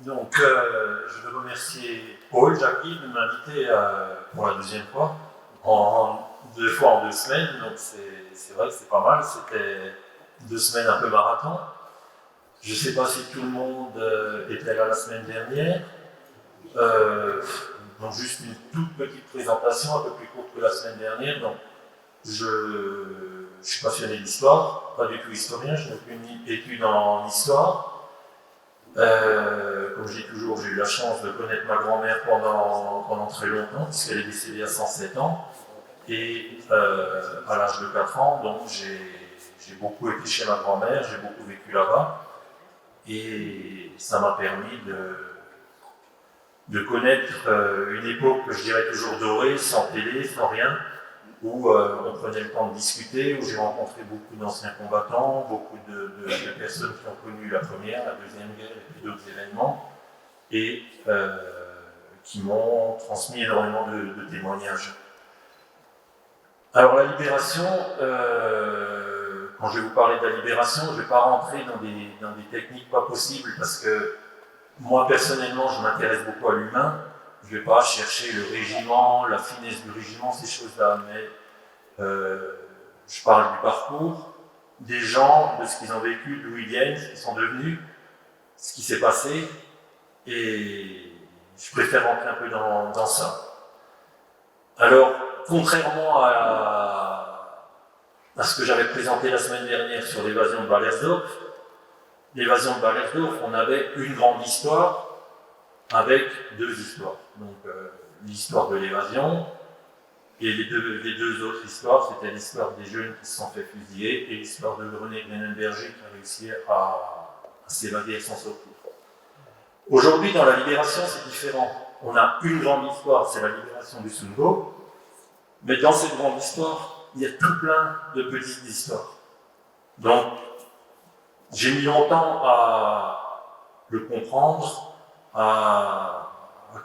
Donc, je veux remercier Paul, Jackie, de m'inviter pour la deuxième fois, deux fois en 2 semaines, donc c'est vrai que c'est pas mal, c'était 2 semaines un peu marathon. Je ne sais pas si tout le monde était là la semaine dernière, donc juste une toute petite présentation, un peu plus courte que la semaine dernière. Donc, je suis passionné d'histoire, pas du tout historien, je n'ai aucune étude en histoire. Comme je dis toujours, j'ai eu la chance de connaître ma grand-mère pendant très longtemps, puisqu'elle est décédée à 107 ans. Et à l'âge de 4 ans, donc j'ai beaucoup été chez ma grand-mère, j'ai beaucoup vécu là-bas. Et ça m'a permis de connaître une époque que je dirais toujours dorée, sans télé, sans rien, où on prenait le temps de discuter, où j'ai rencontré beaucoup d'anciens combattants, beaucoup de personnes qui ont connu la Première, la Deuxième Guerre et puis d'autres événements, et qui m'ont transmis énormément de témoignages. Alors la libération, quand je vais vous parler de la libération, je ne vais pas rentrer dans des techniques pas possibles, parce que moi personnellement, je m'intéresse beaucoup à l'humain. Je ne vais pas chercher le régiment, la finesse du régiment, ces choses-là, mais je parle du parcours des gens, de ce qu'ils ont vécu, d'où ils viennent, ce qu'ils sont devenus, ce qui s'est passé, et je préfère rentrer un peu dans ça. Alors, contrairement à ce que j'avais présenté la semaine dernière sur l'évasion de Ballersdorf, on avait une grande histoire avec 2 histoires. Donc, l'histoire de l'évasion, et les deux autres histoires, c'était l'histoire des jeunes qui se sont fait fusiller et l'histoire de René Grenenberger qui a réussi à s'évader et s'en sortir. Aujourd'hui, dans la libération, c'est différent. On a une grande histoire, c'est la libération du Sungo, mais dans cette grande histoire, il y a tout plein de petites histoires. Donc, j'ai mis longtemps à le comprendre, à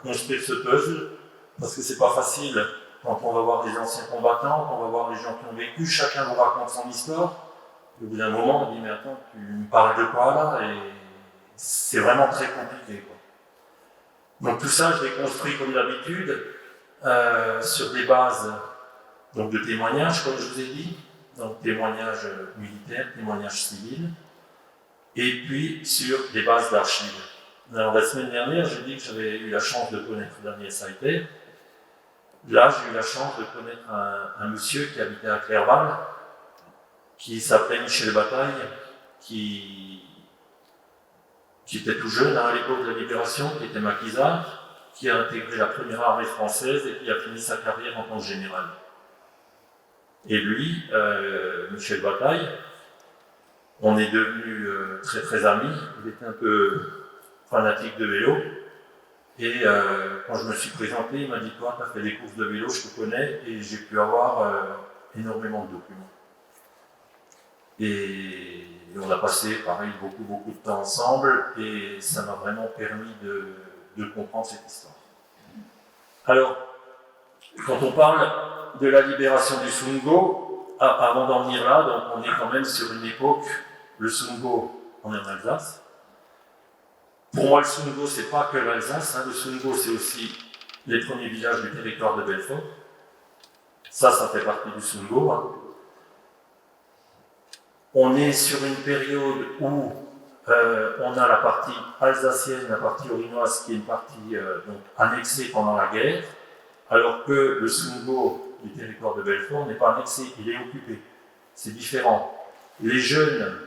construire ce puzzle, parce que c'est pas facile. Quand on va voir des anciens combattants, quand on va voir les gens qui ont vécu, chacun vous raconte son histoire. Au bout d'un moment, on dit, mais attends, tu me parles de quoi là? Et c'est vraiment très compliqué, quoi. Donc tout ça, je l'ai construit comme d'habitude, sur des bases donc, de témoignages, comme je vous ai dit, donc témoignages militaires, témoignages civils, et puis sur des bases d'archives. Alors la semaine dernière, j'ai dit que j'avais eu la chance de connaître Daniel Saïter. Là, j'ai eu la chance de connaître un monsieur qui habitait à Clerval, qui s'appelait Michel Bataille, qui était tout jeune à l'époque de la Libération, qui était maquisard, qui a intégré la première armée française et qui a fini sa carrière en tant que général. Et lui, Michel Bataille, on est devenus très très amis. Il était un peu fanatique de vélo. Et quand je me suis présenté, il m'a dit, toi, tu as fait des courses de vélo, je te connais, et j'ai pu avoir énormément de documents. Et on a passé, pareil, beaucoup de temps ensemble, et ça m'a vraiment permis de comprendre cette histoire. Alors, quand on parle de la libération du Sungo, avant d'en venir là, donc on est quand même sur une époque, le Sungo, on est en Alsace. Pour moi, le Sungo, c'est pas que l'Alsace, le Sungo, c'est aussi les premiers villages du territoire de Belfort. Ça fait partie du Sungo. On est sur une période où on a la partie alsacienne, la partie orinoise, qui est une partie donc, annexée pendant la guerre, alors que le Sungo du territoire de Belfort n'est pas annexé, il est occupé. C'est différent. Les jeunes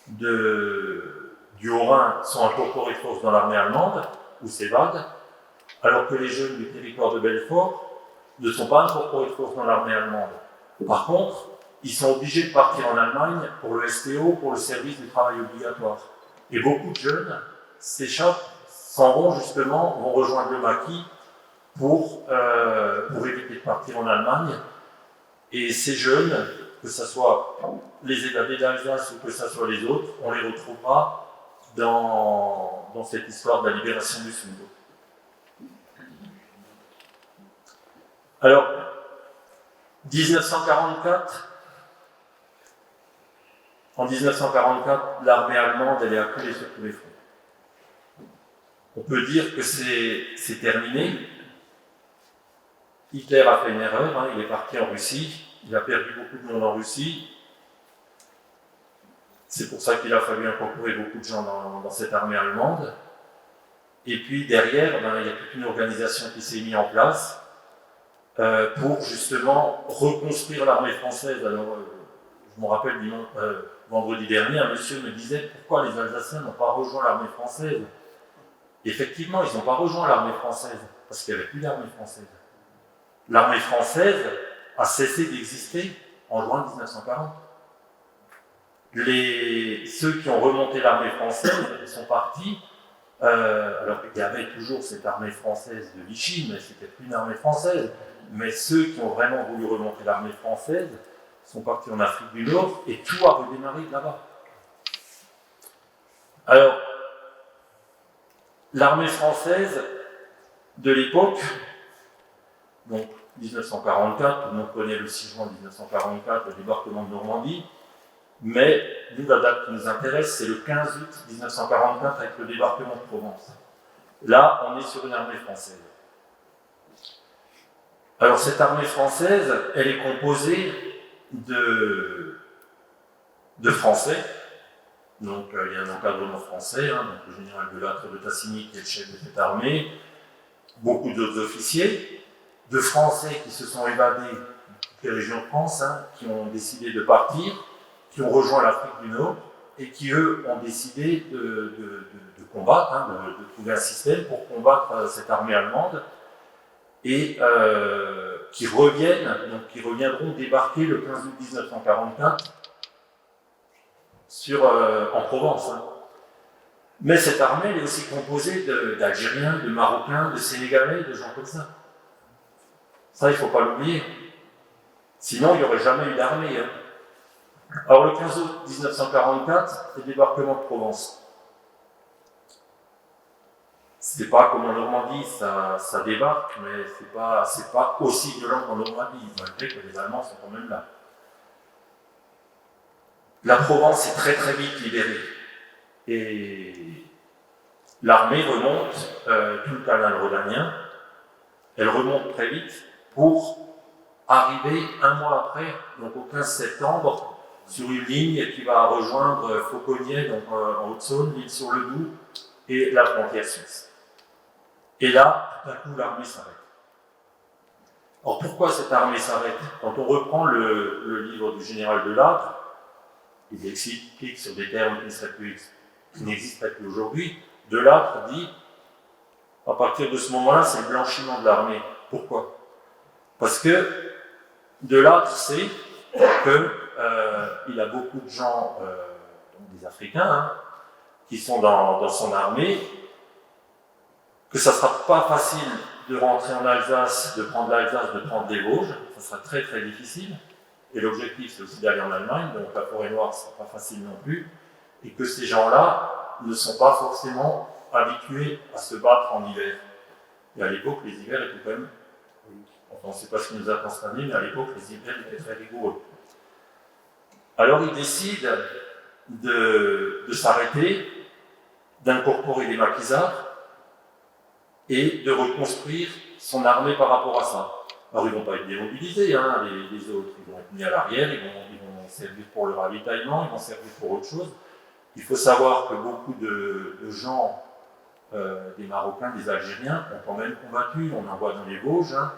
du Haut-Rhin sont incorporés de force dans l'armée allemande, ou s'évadent, alors que les jeunes du territoire de Belfort ne sont pas incorporés de force dans l'armée allemande. Par contre, ils sont obligés de partir en Allemagne pour le STO, pour le service du travail obligatoire. Et beaucoup de jeunes s'échappent, s'en vont justement, vont rejoindre le maquis pour éviter de partir en Allemagne. Et ces jeunes, que ce soit les évadés d'Alsace ou que ce soit les autres, on les retrouvera dans cette histoire de la libération du Sungo. Alors, 1944, en 1944, l'armée allemande, elle est acculée sur tous les fronts. on peut dire que c'est terminé. Hitler a fait une erreur, hein, il est parti en Russie, il a perdu beaucoup de monde en Russie. C'est pour ça qu'il a fallu incorporer beaucoup de gens dans cette armée allemande. Et puis derrière, il y a toute une organisation qui s'est mise en place pour justement reconstruire l'armée française. Alors, je me rappelle vendredi dernier, un monsieur me disait pourquoi les Alsaciens n'ont pas rejoint l'armée française. Effectivement, ils n'ont pas rejoint l'armée française parce qu'il n'y avait plus d'armée française. L'armée française a cessé d'exister en juin 1940. Ceux qui ont remonté l'armée française sont partis, alors qu'il y avait toujours cette armée française de Vichy, mais c'était plus une armée française. Mais ceux qui ont vraiment voulu remonter l'armée française sont partis en Afrique du Nord et tout a redémarré là-bas. Alors, l'armée française de l'époque, donc 1944, tout le monde connaît le 6 juin 1944, le débarquement de Normandie, mais nous, la date qui nous intéresse, c'est le 15 août 1944 avec le débarquement de Provence. Là, on est sur une armée française. Alors, cette armée française, elle est composée de Français. Donc, il y a un encadrement français, hein, donc le général Delattre de Tassigny qui est le chef de cette armée, beaucoup d'autres officiers, de Français qui se sont évadés des régions de France, hein, qui ont décidé de partir, qui ont rejoint l'Afrique du Nord et qui, eux, ont décidé de combattre, hein, de trouver un système pour combattre cette armée allemande et qui reviendront débarquer le 15 août 1944 en Provence. Hein. Mais cette armée elle est aussi composée d'Algériens, de Marocains, de Sénégalais, de gens comme ça. Ça, il ne faut pas l'oublier. Sinon, il n'y aurait jamais eu d'armée. Hein. Alors, le 15 août 1944, c'est le débarquement de Provence. C'est pas comme en Normandie, ça débarque, mais c'est pas aussi violent qu'en Normandie, malgré que les Allemands sont quand même là. La Provence est très très vite libérée. Et l'armée remonte tout le canal rhodanien, elle remonte très vite pour arriver un mois après, donc au 15 septembre, sur une ligne qui va rejoindre Fauconnier, donc en Haute-Saône, l'île sur le Doubs et la frontière suisse. Et là, tout à coup, l'armée s'arrête. Alors pourquoi cette armée s'arrête? Quand on reprend le livre du général Delattre, il explique sur des termes qui n'existeraient plus aujourd'hui. Delattre dit, à partir de ce moment-là, c'est le blanchiment de l'armée. Pourquoi? Parce que Delattre sait qu'il a beaucoup de gens, des Africains, hein, qui sont dans son armée, que ça ne sera pas facile de rentrer en Alsace, de prendre l'Alsace, de prendre des Vosges, ça sera très très difficile. Et l'objectif, c'est aussi d'aller en Allemagne, donc la forêt noire, ce ne sera pas facile non plus, et que ces gens-là ne sont pas forcément habitués à se battre en hiver. Et à l'époque, les hivers étaient quand même, enfin, on ne sait pas ce qui nous attend cette année, mais à l'époque, les hivers étaient très rigoureux. Alors, il décide de s'arrêter, d'incorporer des maquisards et de reconstruire son armée par rapport à ça. Alors, ils ne vont pas être démobilisés, hein, les autres. Ils vont être mis à l'arrière, ils vont servir pour le ravitaillement, ils vont servir pour autre chose. Il faut savoir que beaucoup de gens, des Marocains, des Algériens, ont quand même combattu. On en voit dans les Vosges. Hein.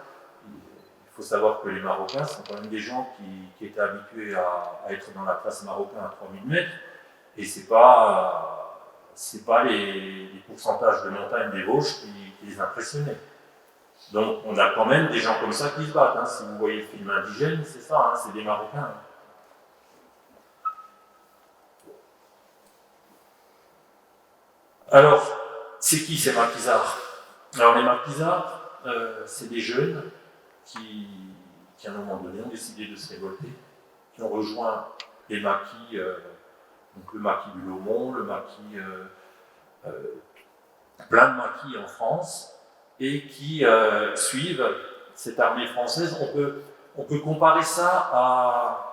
Il faut savoir que les Marocains sont quand même des gens qui étaient habitués à être dans la classe marocaine à 3000 mètres. Et ce n'est pas les pourcentages de montagne des Vosges qui les impressionnaient. Donc on a quand même des gens comme ça qui se battent. Hein. Si vous voyez le film Indigène, c'est ça, hein, c'est des Marocains. Hein. Alors, c'est qui ces maquisards? Alors les maquisards, c'est des jeunes qui, à un moment donné, ont décidé de se révolter, qui ont rejoint les maquis, donc le maquis du Lomont, le maquis, plein de maquis en France, et qui suivent cette armée française. On peut comparer ça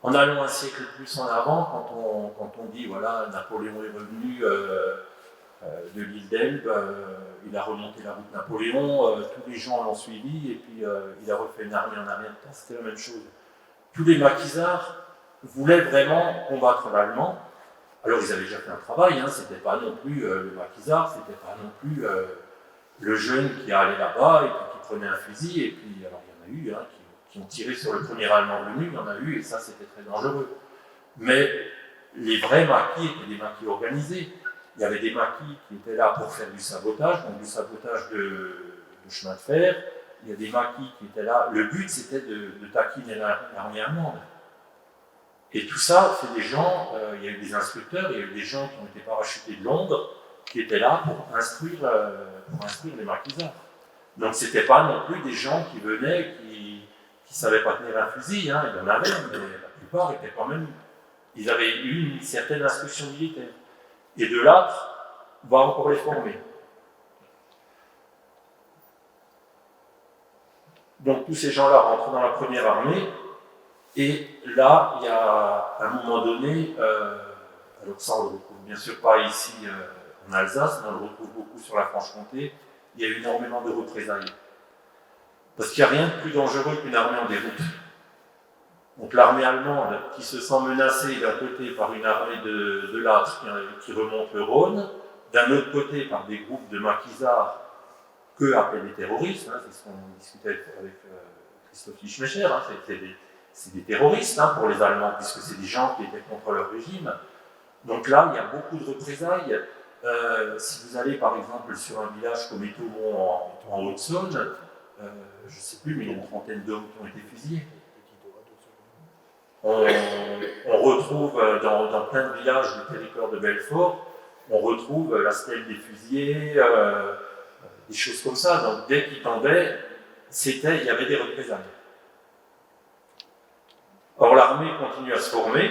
en allant un siècle plus en avant, quand on dit, voilà, Napoléon est revenu de l'île d'Elbe, il a remonté la route Napoléon, tous les gens l'ont suivi, et puis il a refait une armée en arrière de temps, c'était la même chose. Tous les maquisards voulaient vraiment combattre l'allemand. Alors ils avaient déjà fait un travail, hein, c'était pas non plus le maquisard, c'était pas non plus le jeune qui allait là-bas et puis qui prenait un fusil, et puis alors il y en a eu hein, qui ont tiré sur le premier Allemand venu, il y en a eu, et ça c'était très dangereux. Mais les vrais maquis étaient des maquis organisés. Il y avait des maquis qui étaient là pour faire du sabotage, donc du sabotage de chemin de fer. Il y a des maquis qui étaient là. Le but, c'était de taquiner l'armée allemande. Et tout ça, c'est des gens, il y a eu des instructeurs, il y a eu des gens qui ont été parachutés de Londres, qui étaient là pour instruire les maquisards. Donc c'était pas non plus des gens qui venaient, qui savaient pas tenir un fusil, hein, il y en avait, mais la plupart étaient quand même, ils avaient eu une certaine instruction militaire. Et de là, on va encore les former. Donc tous ces gens-là rentrent dans la première armée, et là, il y a à un moment donné, alors ça on le retrouve bien sûr pas ici en Alsace, mais on le retrouve beaucoup sur la Franche-Comté, il y a eu énormément de représailles. Parce qu'il n'y a rien de plus dangereux qu'une armée en déroute. Donc l'armée allemande qui se sent menacée d'un côté par une armée de lâtres qui remonte le Rhône, d'un autre côté par des groupes de maquisards qu'eux appellent des terroristes, hein, c'est ce qu'on discutait avec Christophe Lischmecher, hein, c'est des terroristes hein, pour les Allemands, puisque c'est des gens qui étaient contre leur régime. Donc là, il y a beaucoup de représailles. Si vous allez par exemple sur un village comme Étaumont en Haute-Saône, je ne sais plus, mais il y a une trentaine d'hommes qui ont été fusillés. On retrouve dans plein de villages du territoire de Belfort, on retrouve la stèle des fusillés, des choses comme ça. Donc dès qu'ils tombaient, il y avait des représailles. Or l'armée continue à se former,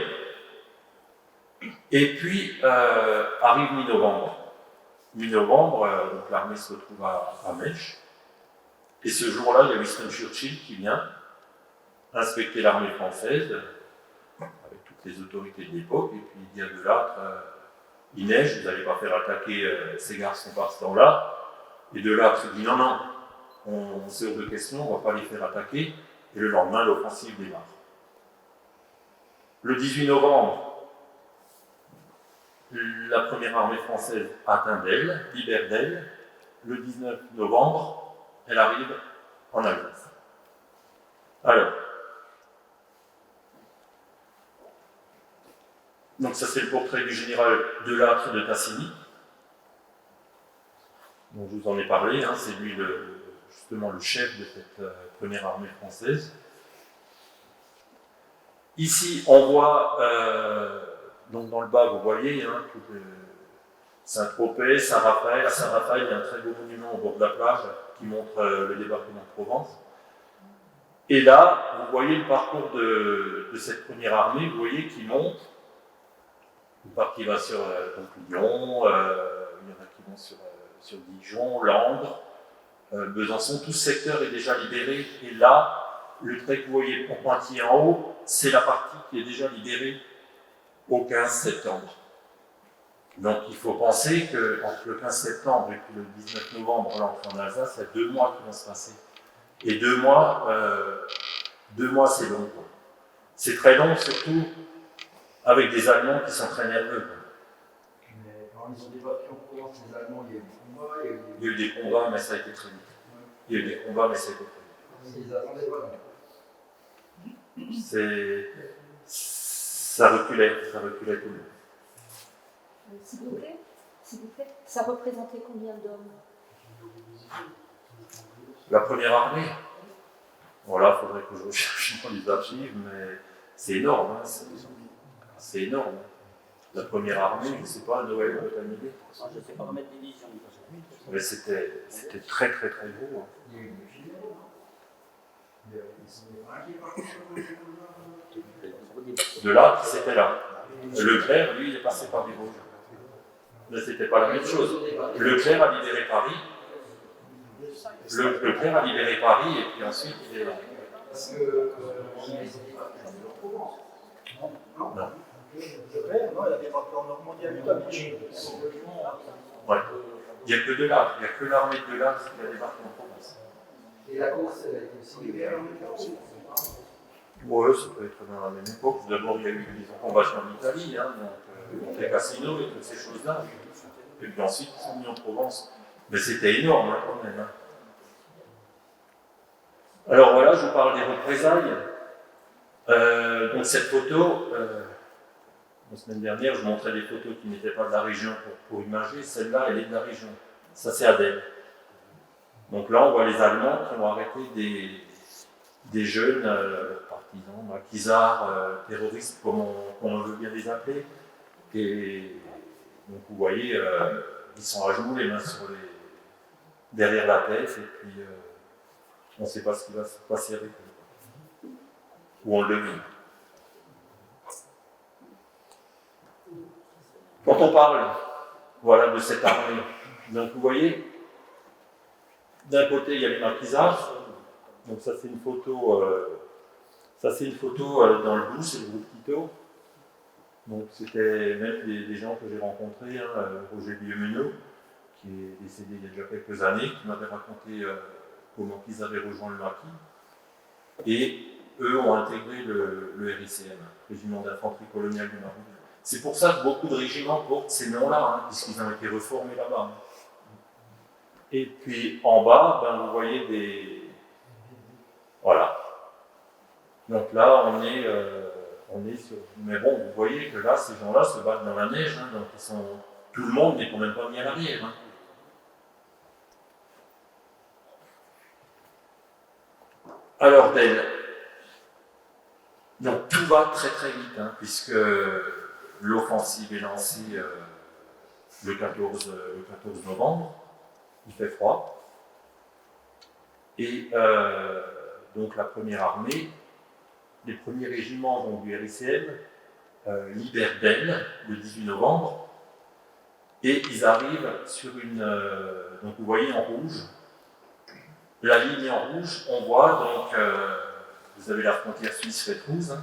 et puis arrive mi-novembre. Mi-novembre, donc l'armée se retrouve à Mèche, et ce jour-là, il y a Winston Churchill qui vient inspecter l'armée française, avec toutes les autorités de l'époque, et puis il dit à De Lattre, il neige, vous n'allez pas faire attaquer ces garçons par ce temps-là. Et De Lattre dit non, on se hors de question, on ne va pas les faire attaquer, et le lendemain, l'offensive démarre. Le 18 novembre, la première armée française atteint Delle, libère Delle. Le 19 novembre, elle arrive en Alsace. Alors, donc ça c'est le portrait du général De Lattre de Tassigny, dont je vous en ai parlé, hein, c'est lui justement le chef de cette première armée française. Ici, on voit, donc dans le bas, vous voyez, hein, Saint-Tropez, Saint-Raphaël. À Saint-Raphaël, il y a un très beau monument au bord de la plage qui montre le débarquement de Provence. Et là, vous voyez le parcours de cette première armée, vous voyez qui monte. Une partie va sur Lyon, il y en a qui vont sur Dijon, Langres, Besançon. Tout ce secteur est déjà libéré. Et là, le trait que vous voyez en pointillé en haut, c'est la partie qui est déjà libérée au 15 septembre. Donc il faut penser qu'entre le 15 septembre et le 19 novembre, l'entrée en Alsace, il y a 2 mois qui vont se passer. Et 2 mois, c'est long. C'est très long, surtout avec des Allemands qui sont très nerveux. Mais quand ils ont débattu en Provence, les Allemands, il y a eu des combats. Il y a eu des combats, mais ça a été très vite. Il y a eu des combats, mais ça a été très vite. Ils attendaient pas. Ça reculait tout le monde. S'il vous plaît, ça représentait combien d'hommes? La première armée. Voilà, il faudrait que je recherche dans les archives, mais c'est énorme. Hein, c'est énorme. La première armée, je ne sais pas, Noël, vous avez une idée? Je ne sais pas remettre des visions. Mais c'était très très très gros. Hein. Il y a eu des filets, il y a un qui est parti sur De là, c'était là. Leclerc, lui, il est passé par des Vosges. Mais c'était pas la même chose. Leclerc a libéré Paris. Leclerc a libéré Paris et puis ensuite il est. Parce que on est en Provence. Non. Non. Leclerc, non, il a débarqué en Normandie à Lutavitch. Ouais. Il n'y a que de là, il n'y a que l'armée de là qui a débarqué en Provence. Et la course, elle a été aussi libérée. Ouais, ça peut être dans la même époque. D'abord, il y a eu des combattants en Italie, hein, donc les casinos et toutes ces choses-là. Et puis ensuite, ils sont mis en Provence. Mais c'était énorme, hein, quand même. Hein. Alors voilà, je vous parle des représailles. Donc cette photo, la semaine dernière, je montrais des photos qui n'étaient pas de la région pour imager. Celle-là, elle est de la région. Ça, c'est Adèle. Donc là, on voit les Allemands qui ont arrêté des jeunes partisans, maquisards, terroristes, comme on veut bien les appeler. Et donc vous voyez, ils sont à genoux, les mains derrière la tête, et puis on ne sait pas ce qui va se passer avec eux. Ou on le vit. Quand on parle, voilà, de cette armée, donc vous voyez, d'un côté il y a les maquisards, donc ça c'est une photo, dans le Doubs, c'est le groupe Tito. Donc c'était même des gens que j'ai rencontrés, hein, Roger Biemenot, qui est décédé il y a déjà quelques années, qui m'avait raconté comment ils avaient rejoint le maquis. Et eux ont intégré le RICM, Régiment d'infanterie coloniale du Maroc. C'est pour ça que beaucoup de régiments portent ces noms-là, hein, puisqu'ils ont été reformés là-bas. Et puis en bas, ben, vous voyez des... Voilà. Donc là, on est sur... Mais bon, vous voyez que là, ces gens-là se battent dans la neige, hein, donc ils sont... tout le monde n'est quand même pas mis à l'arrière. Hein. Alors, d'elle. Donc tout va très très vite, hein, puisque l'offensive est lancée le 14 novembre, il fait froid. Et donc la première armée, les premiers régiments donc, du RICM libèrent Delle le 18 novembre, et ils arrivent sur une... donc vous voyez en rouge, la ligne en rouge, on voit donc... vous avez la frontière suisse-Fête-Rousse.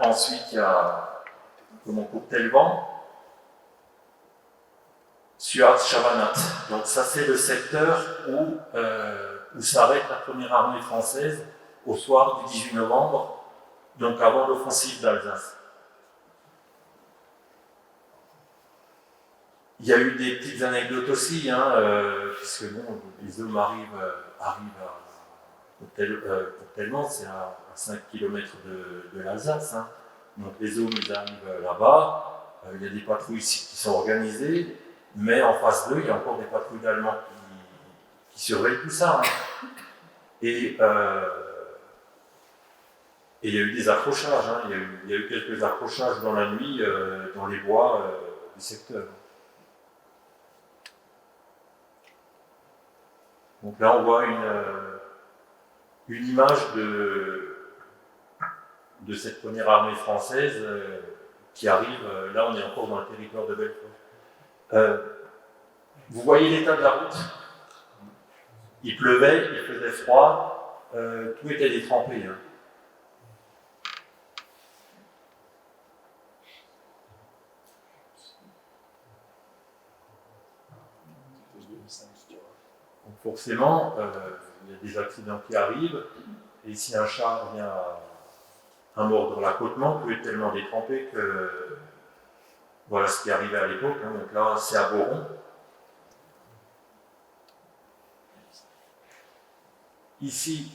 Ensuite, il y a Courtelvan, Suat-Chavanat. Donc ça, c'est le secteur où s'arrête la première armée française au soir du 18 novembre, donc avant l'offensive d'Alsace. Il y a eu des petites anecdotes aussi, hein, puisque bon, les hommes arrivent à Courtelvan, c'est à 5 km de l'Alsace. Hein. Donc les hommes ils arrivent là-bas, il y a des patrouilles ici qui sont organisées, mais en face d'eux, il y a encore des patrouilles d'Allemands qui surveillent tout ça. Hein. Et il y a eu des accrochages, hein. Il y a eu quelques accrochages dans la nuit, dans les bois du secteur. Donc là, on voit une image de cette première armée française qui arrive, là on est encore dans le territoire de Belfort. Vous voyez l'état de la route. Il pleuvait, il faisait froid, tout était détrempé. Hein. Donc forcément, il y a des accidents qui arrivent, et si un char vient à mordre l'accotement, peut être tellement détrempé que voilà ce qui arrivait à l'époque. Hein. Donc là, c'est à Boron. Ici,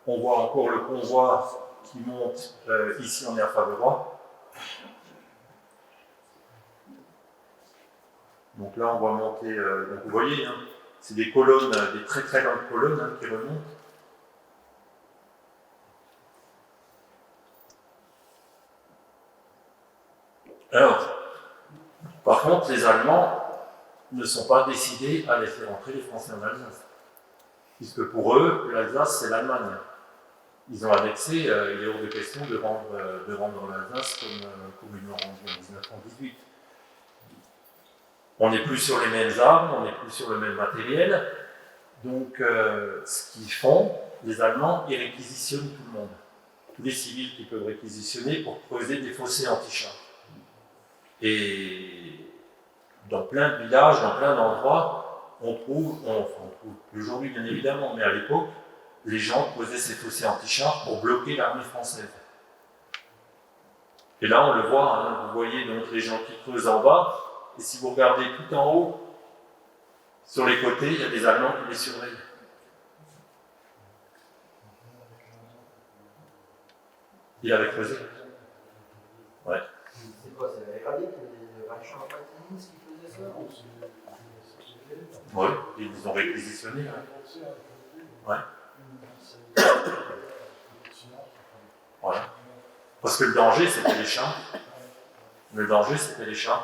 on voit encore le convoi qui monte. Ici, on est à Faverois. Donc là, on va monter. Donc vous voyez, hein, c'est des colonnes, des très très longues colonnes hein, qui remontent. Alors, par contre, les Allemands ne sont pas décidés à laisser rentrer les Français en Alsace. Puisque pour eux, l'Alsace, c'est l'Allemagne. Ils ont annexé, il est hors de question de rendre l'Alsace comme ils l'ont rendu en 1918. On n'est plus sur les mêmes armes, on n'est plus sur le même matériel. Donc, ce qu'ils font, les Allemands, ils réquisitionnent tout le monde. Tous les civils qu'ils peuvent réquisitionner pour creuser des fossés anti-chars. Et dans plein de villages, dans plein d'endroits, on trouve, plus aujourd'hui bien évidemment, mais à l'époque, les gens posaient ces fossés anti-chars pour bloquer l'armée française. Et là, on le voit, hein, vous voyez donc les gens qui creusent en bas, et si vous regardez tout en haut, sur les côtés, il y a des Allemands qui les surveillent. Il avait creusé. Ouais. C'est quoi, c'est la RAD qui avait des marchands à Patrice qui faisaient ça? Oui, ils ont réquisitionné. Ouais. Voilà. Parce que le danger, c'était les champs. Le danger, c'était les champs.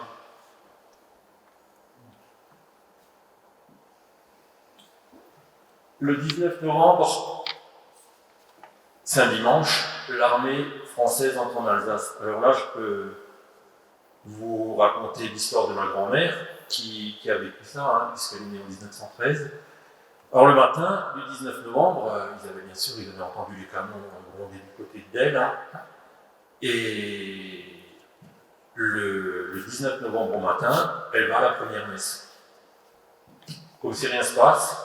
Le 19 novembre, c'est un dimanche, l'armée française entre en Alsace. Alors là, je peux vous raconter l'histoire de ma grand-mère qui a vécu ça, hein, puisqu'elle est née en 1913. Alors le matin du 19 novembre, ils avaient entendu les canons gronder du côté d'elle, hein, et le 19 novembre au matin, elle va à la première messe. Comme si rien ne se passe,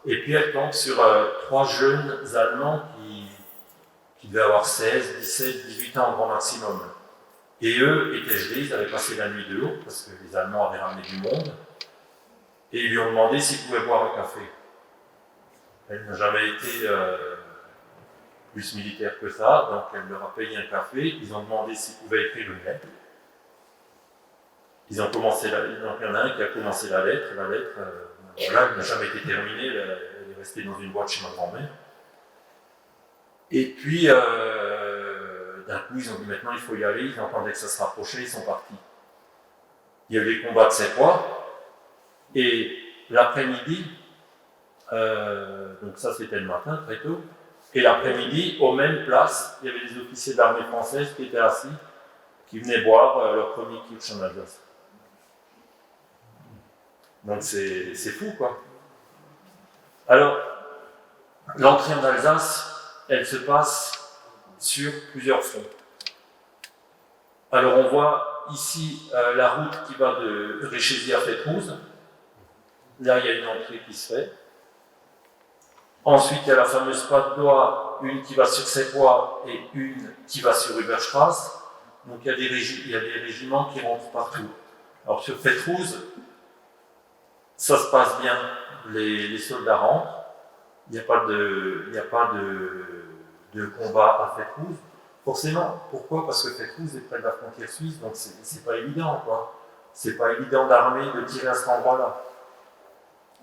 et puis elle tombe sur 3 jeunes Allemands qui devaient avoir 16, 17, 18 ans au grand maximum. Et eux étaient gelés, ils avaient passé la nuit dehors, parce que les Allemands avaient ramené du monde, et ils lui ont demandé s'ils pouvaient boire un café. Elle n'a jamais été plus militaire que ça, donc elle leur a payé un café, ils ont demandé s'ils pouvaient écrire une lettre. Ils ont commencé donc il y en a un qui a commencé la lettre, voilà, elle n'a jamais été terminée, elle est restée dans une boîte chez ma grand-mère. Et puis, d'un coup, ils ont dit maintenant il faut y aller, ils entendaient que ça se rapprochait, ils sont partis. Il y a eu les combats de Seppois, et l'après-midi, donc ça c'était le matin, très tôt, et l'après-midi, aux mêmes places, il y avait des officiers d'armée française qui étaient assis, qui venaient boire leur premier kirsch en Alsace. Donc c'est fou, quoi. Alors, l'entrée en Alsace, elle se passe sur plusieurs fronts. Alors on voit ici la route qui va de Réchézy à Fétrouze. Là, il y a une entrée qui se fait. Ensuite, il y a la fameuse patte d'oie, une qui va sur Seppois et une qui va sur Überstrasse. Donc il y a des régiments qui rentrent partout. Alors sur Fétrouze, ça se passe bien, les soldats rentrent, il n'y a pas de combat à Fétrouze. Forcément, pourquoi? Parce que Fétrouze est près de la frontière suisse, donc c'est pas évident, quoi. C'est pas évident d'armer, de tirer à cet endroit-là.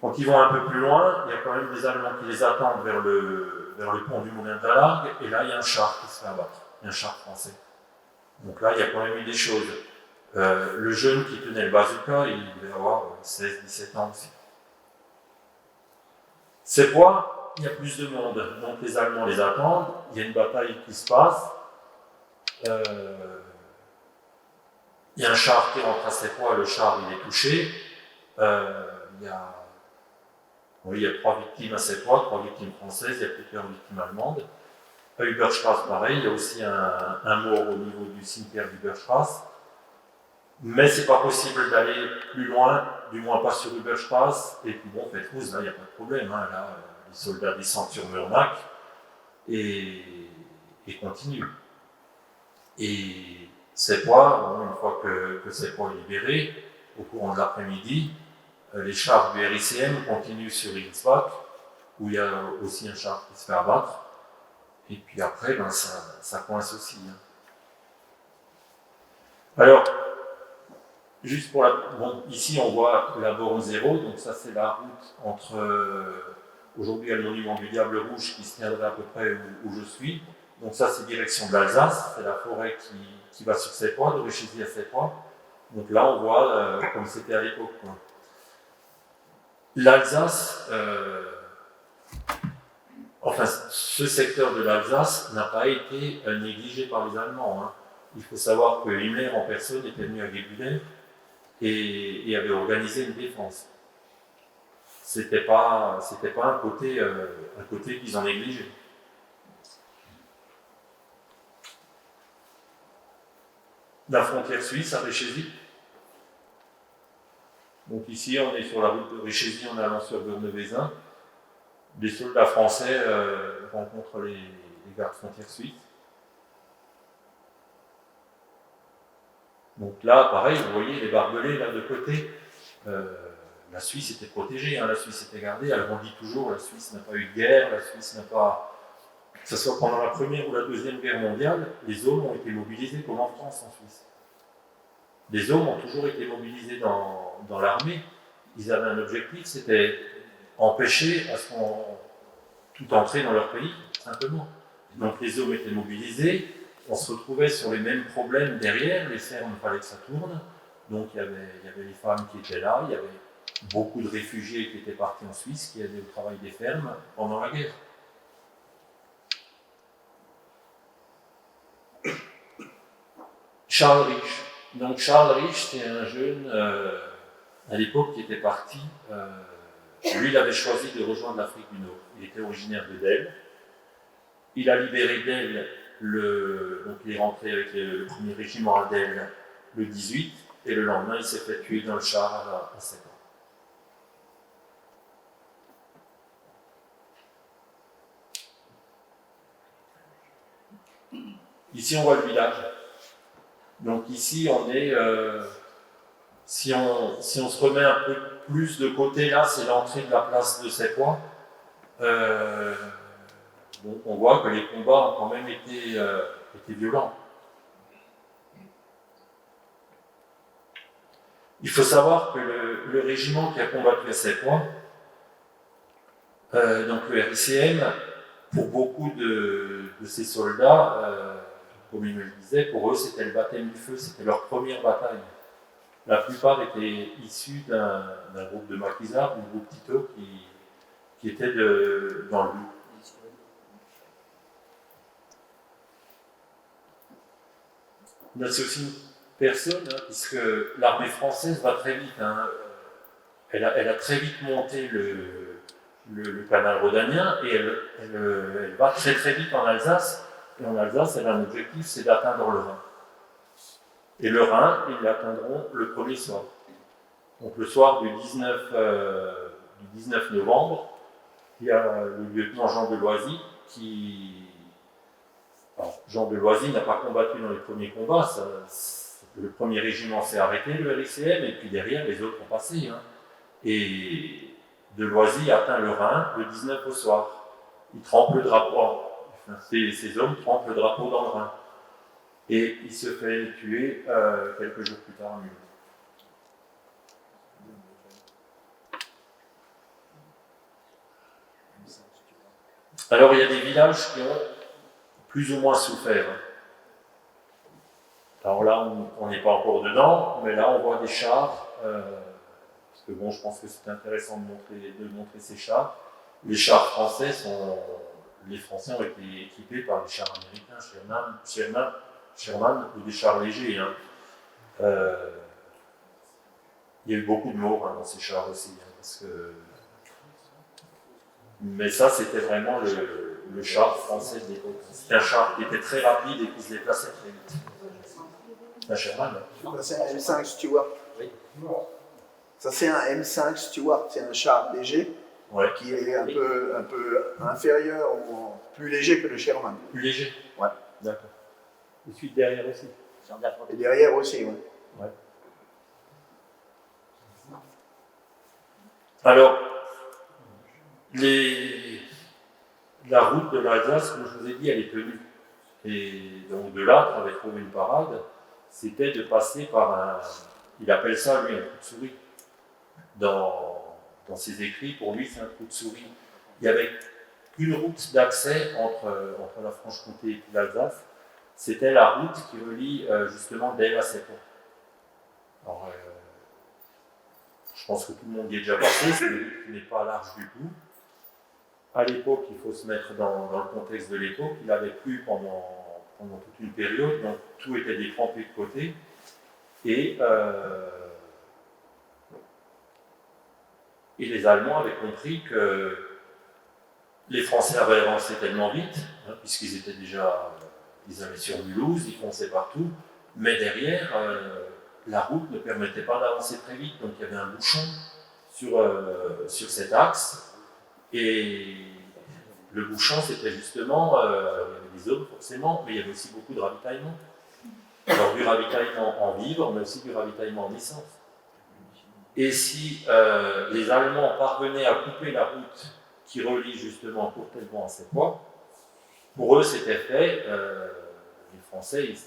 Donc ils vont un peu plus loin, il y a quand même des Allemands qui les attendent vers le pont du Moulin de la Largue, et là il y a un char qui se fait abattre, un char français. Donc là il y a quand même eu des choses. Le jeune qui tenait le bazooka, il devait avoir 16-17 ans aussi. Seppois, il y a plus de monde, donc les Allemands les attendent, il y a une bataille qui se passe. Il y a un char qui rentre à Seppois, le char il est touché. Il y a 3 victimes à Seppois, 3 victimes françaises, il y a plusieurs victimes allemandes. À Überstrasse, pareil, il y a aussi un mort au niveau du cimetière d'Überstrasse. Mais c'est pas possible d'aller plus loin, du moins pas sur Überstrasse. Et puis bon, Fétrouze, là, il n'y a pas de problème. Hein. Là, les soldats descendent sur Murnach et continuent. Et Seppois, une fois que Seppois est libéré, au courant de l'après-midi, les chars du RICM continuent sur Ilsbach, où il y a aussi un char qui se fait abattre. Et puis après, ça coince aussi. Hein. Alors, juste pour ici on voit la borne 0, donc ça c'est la route entre, aujourd'hui il y a le monument du Diable Rouge qui se tiendrait à peu près où je suis. Donc ça c'est direction de l'Alsace, c'est la forêt qui va sur Seppois, de Réchézy à Seppois. Donc là on voit comme c'était à l'époque. L'Alsace, ce secteur de l'Alsace n'a pas été négligé par les Allemands. Hein. Il faut savoir que Himmler en personne était venu à Guebwiller et avait organisé une défense. C'était pas un côté qu'ils ont négligé. La frontière suisse à Réchézy. Donc ici, on est sur la route de Richézy en allant sur Berne-Vézin. Des soldats français rencontrent les gardes frontières suisses. Donc là, pareil, vous voyez les barbelés là de côté. La Suisse était protégée, hein, la Suisse était gardée. Alors on dit toujours, la Suisse n'a pas eu de guerre, la Suisse n'a pas... Que ce soit pendant la Première ou la Deuxième Guerre mondiale, les hommes ont été mobilisés comme en France, en Suisse. Les hommes ont toujours été mobilisés dans l'armée. Ils avaient un objectif, c'était empêcher à ce qu'on tout entrer dans leur pays, simplement. Donc les hommes étaient mobilisés, on se retrouvait sur les mêmes problèmes derrière, les fermes, il fallait que ça tourne. Donc il y avait les femmes qui étaient là, il y avait beaucoup de réfugiés qui étaient partis en Suisse, qui aidaient au travail des fermes pendant la guerre. Charles Rich. Donc Charles Rich, c'est un jeune à l'époque qui était parti. Lui, il avait choisi de rejoindre l'Afrique du Nord. Il était originaire de Del. Il a libéré Del, donc il est rentré avec le premier régiment à Del le 18, et le lendemain, il s'est fait tuer dans le char à 7 ans. Ici, on voit le village. Donc ici, on est... si on se remet un peu plus de côté, là, c'est l'entrée de la place de Sépois. Donc on voit que les combats ont quand même été violents. Il faut savoir que le régiment qui a combattu à Sépois, donc le RICM, pour beaucoup de ces soldats, comme il me le disait, pour eux c'était le baptême du feu, c'était leur première bataille. La plupart étaient issus d'un groupe de maquisards, du groupe Tito, qui était dans le loup. Il y a aussi une personne, hein, puisque l'armée française va très vite. Hein, elle a très vite monté le canal rhodanien et elle va très très vite en Alsace. Et en Alsace, elle a un objectif, c'est d'atteindre le Rhin. Et le Rhin, ils l'atteindront le premier soir. Donc le soir du 19 novembre, il y a le lieutenant Jean de Loisy qui... Alors, Jean de Loisy n'a pas combattu dans les premiers combats, le premier régiment s'est arrêté, le RICM, et puis derrière, les autres ont passé. Hein. Et de Loisy atteint le Rhin le 19 au soir. Il trempe le drapeau, ces hommes trempent le drapeau dans le Rhin. Et il se fait tuer quelques jours plus tard à Mulhouse. Alors il y a des villages qui ont plus ou moins souffert. Alors là, on n'est pas encore dedans, mais là on voit des chars, parce que bon, je pense que c'est intéressant de montrer ces chars. Les chars français les Français ont été équipés par des chars américains, Sherman ou des chars légers. Hein. Il y a eu beaucoup de morts dans ces chars aussi, hein, parce que... Mais ça, c'était vraiment le char français de l'époque. C'était un char qui était très rapide et qui se déplaçait très vite. Un Sherman. C'est un M5 Stuart. Oui. Ça, c'est un M5 Stuart. C'est un char léger qui est un peu inférieur ou plus léger que le Sherman. Plus léger. Ouais. D'accord. Et suite derrière aussi. Et derrière aussi, oui. Ouais. Alors, la route de l'Alsace, comme je vous ai dit, elle est tenue. Et donc de là, on avait trouvé une parade, c'était de passer par il appelle ça lui un trou de souris. Dans ses écrits, pour lui c'est un trou de souris. Il y avait une route d'accès entre la Franche-Comté et l'Alsace, c'était la route qui relie justement Del à Sépois. Alors, je pense que tout le monde y est déjà passé, ce n'est pas large du tout. À l'époque, il faut se mettre dans le contexte de l'époque, il avait plu pendant toute une période, donc tout était détrempé de côté. Et les Allemands avaient compris que les Français avaient avancé tellement vite, hein, puisqu'ils étaient déjà, ils allaient sur Mulhouse, ils fonçaient partout, mais derrière, la route ne permettait pas d'avancer très vite, donc il y avait un bouchon sur cet axe, et le bouchon c'était justement, il y avait des hommes forcément, mais il y avait aussi beaucoup de ravitaillement. Alors du ravitaillement en vivres, mais aussi du ravitaillement en essence. Et si les Allemands parvenaient à couper la route qui relie justement Courtellement à Seppois, pour eux c'était fait, les Français ils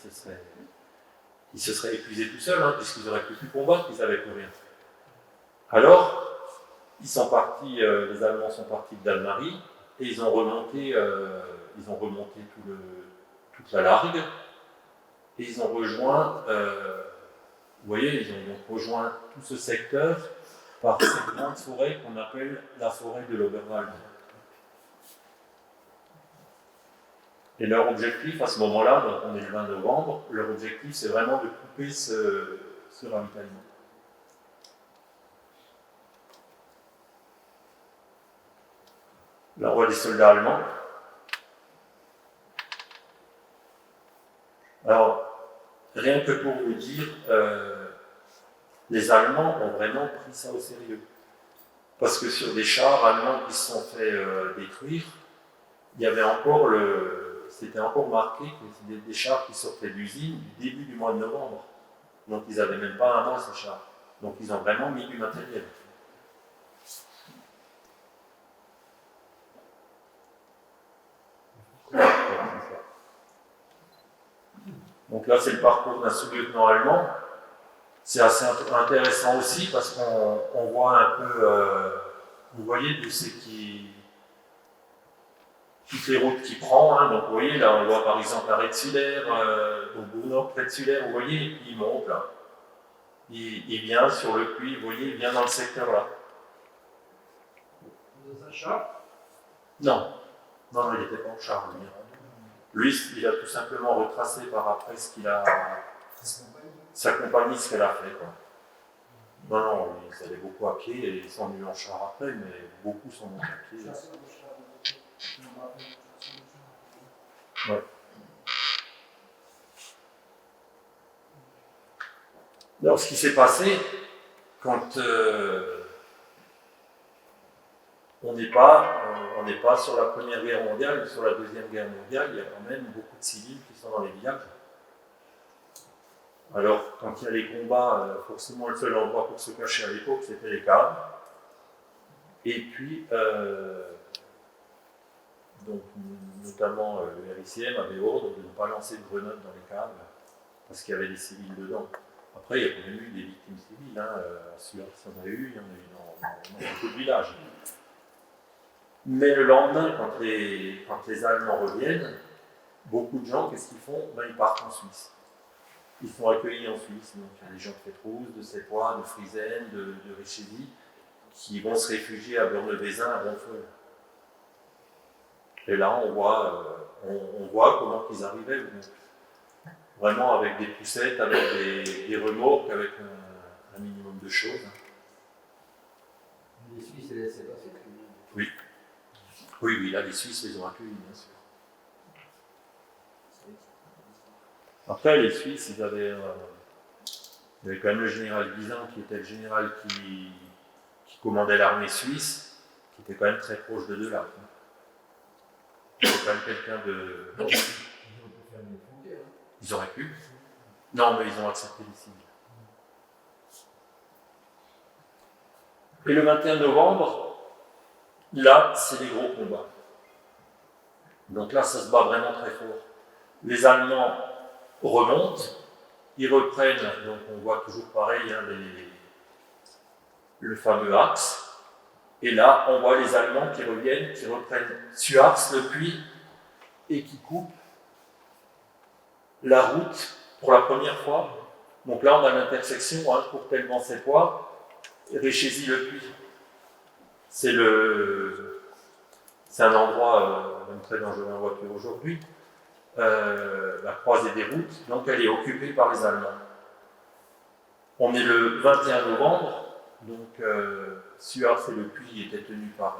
se seraient épuisés tout seuls, hein, puisqu'ils n'auraient plus combattre, ils n'avaient plus rien. Alors, ils sont partis, les Allemands sont partis d'Almarie, et ils ont remonté toute la Largue, et ils ont rejoint, vous voyez, ils ont rejoint tout ce secteur par cette grande forêt qu'on appelle la forêt de l'Oberwald. Et leur objectif à ce moment-là, donc on est le 20 novembre, leur objectif c'est vraiment de couper ce ravitaillement. Là on voit des soldats allemands. Alors, rien que pour vous dire, les Allemands ont vraiment pris ça au sérieux. Parce que sur des chars allemands qui se sont fait détruire, il y avait encore c'était encore marqué que c'était des chars qui sortaient de l'usine du début du mois de novembre. Donc ils n'avaient même pas un mois ces chars. Donc ils ont vraiment mis du matériel. Donc là c'est le parcours d'un sous-lieutenant allemand. C'est assez intéressant aussi parce qu'on voit un peu, vous voyez d'où c'est toutes les routes qu'il prend, hein. Donc vous voyez là on voit par exemple la Retzuler, au Bourg-Nord, Retzuler, vous voyez, il monte là. Il vient sur le puits, vous voyez, il vient dans le secteur là. Dans un char? Non, il n'était pas en char. Lui, il a tout simplement retracé par après ce qu'il a. Sa compagnie, ce qu'elle a fait, quoi. Non, ils allaient beaucoup à pied et ils sont venus en char après, mais beaucoup sont venus à pied. Ouais. Alors, ce qui s'est passé, quand on n'est pas sur la Première Guerre mondiale, mais sur la Deuxième Guerre mondiale, il y a quand même beaucoup de civils qui sont dans les villages. Alors, quand il y a les combats, forcément le seul endroit pour se cacher à l'époque, c'était les caves. Et puis, donc, notamment le RICM avait ordre de ne pas lancer de grenades dans les caves, parce qu'il y avait des civils dedans. Après, il y a quand même eu des victimes civiles, hein, à Suard, ça en a eu, il y en a eu dans beaucoup de villages. Mais le lendemain, quand les Allemands reviennent, beaucoup de gens, qu'est-ce qu'ils font? Ils partent en Suisse. Ils sont accueillis en Suisse, donc il y a des gens de Fétrousse, de Seppois, de Friesen, de Réchézy, qui vont se réfugier à Berne-Vézin, à Bonfeuille. Et là, on voit comment ils arrivaient, donc, vraiment avec des poussettes, avec des remorques, avec un minimum de choses. Les Suisses les laissaient passer. Oui, là, les Suisses les ont accueillis, bien sûr. Après, les Suisses, il y avait quand même le général Guisan, qui était le général qui commandait l'armée suisse, qui était quand même très proche de Delatte. C'était quand même quelqu'un de... Ils auraient pu. Non, mais ils ont accepté les civils. Et le 21 novembre, là, c'est les gros combats. Donc là, ça se bat vraiment très fort. Les Allemands remontent, ils reprennent, donc on voit toujours pareil, hein, le fameux axe. Et là, on voit les Allemands qui reviennent, qui reprennent Suars, le puits, et qui coupent la route pour la première fois. Donc là, on a l'intersection, hein, Courtellement-Seppois, et Réchézy-le-Puy. C'est un endroit même très dangereux en voiture aujourd'hui. La croisée des routes, donc elle est occupée par les Allemands. On est le 21 novembre, donc Suars et le Puy étaient tenus quand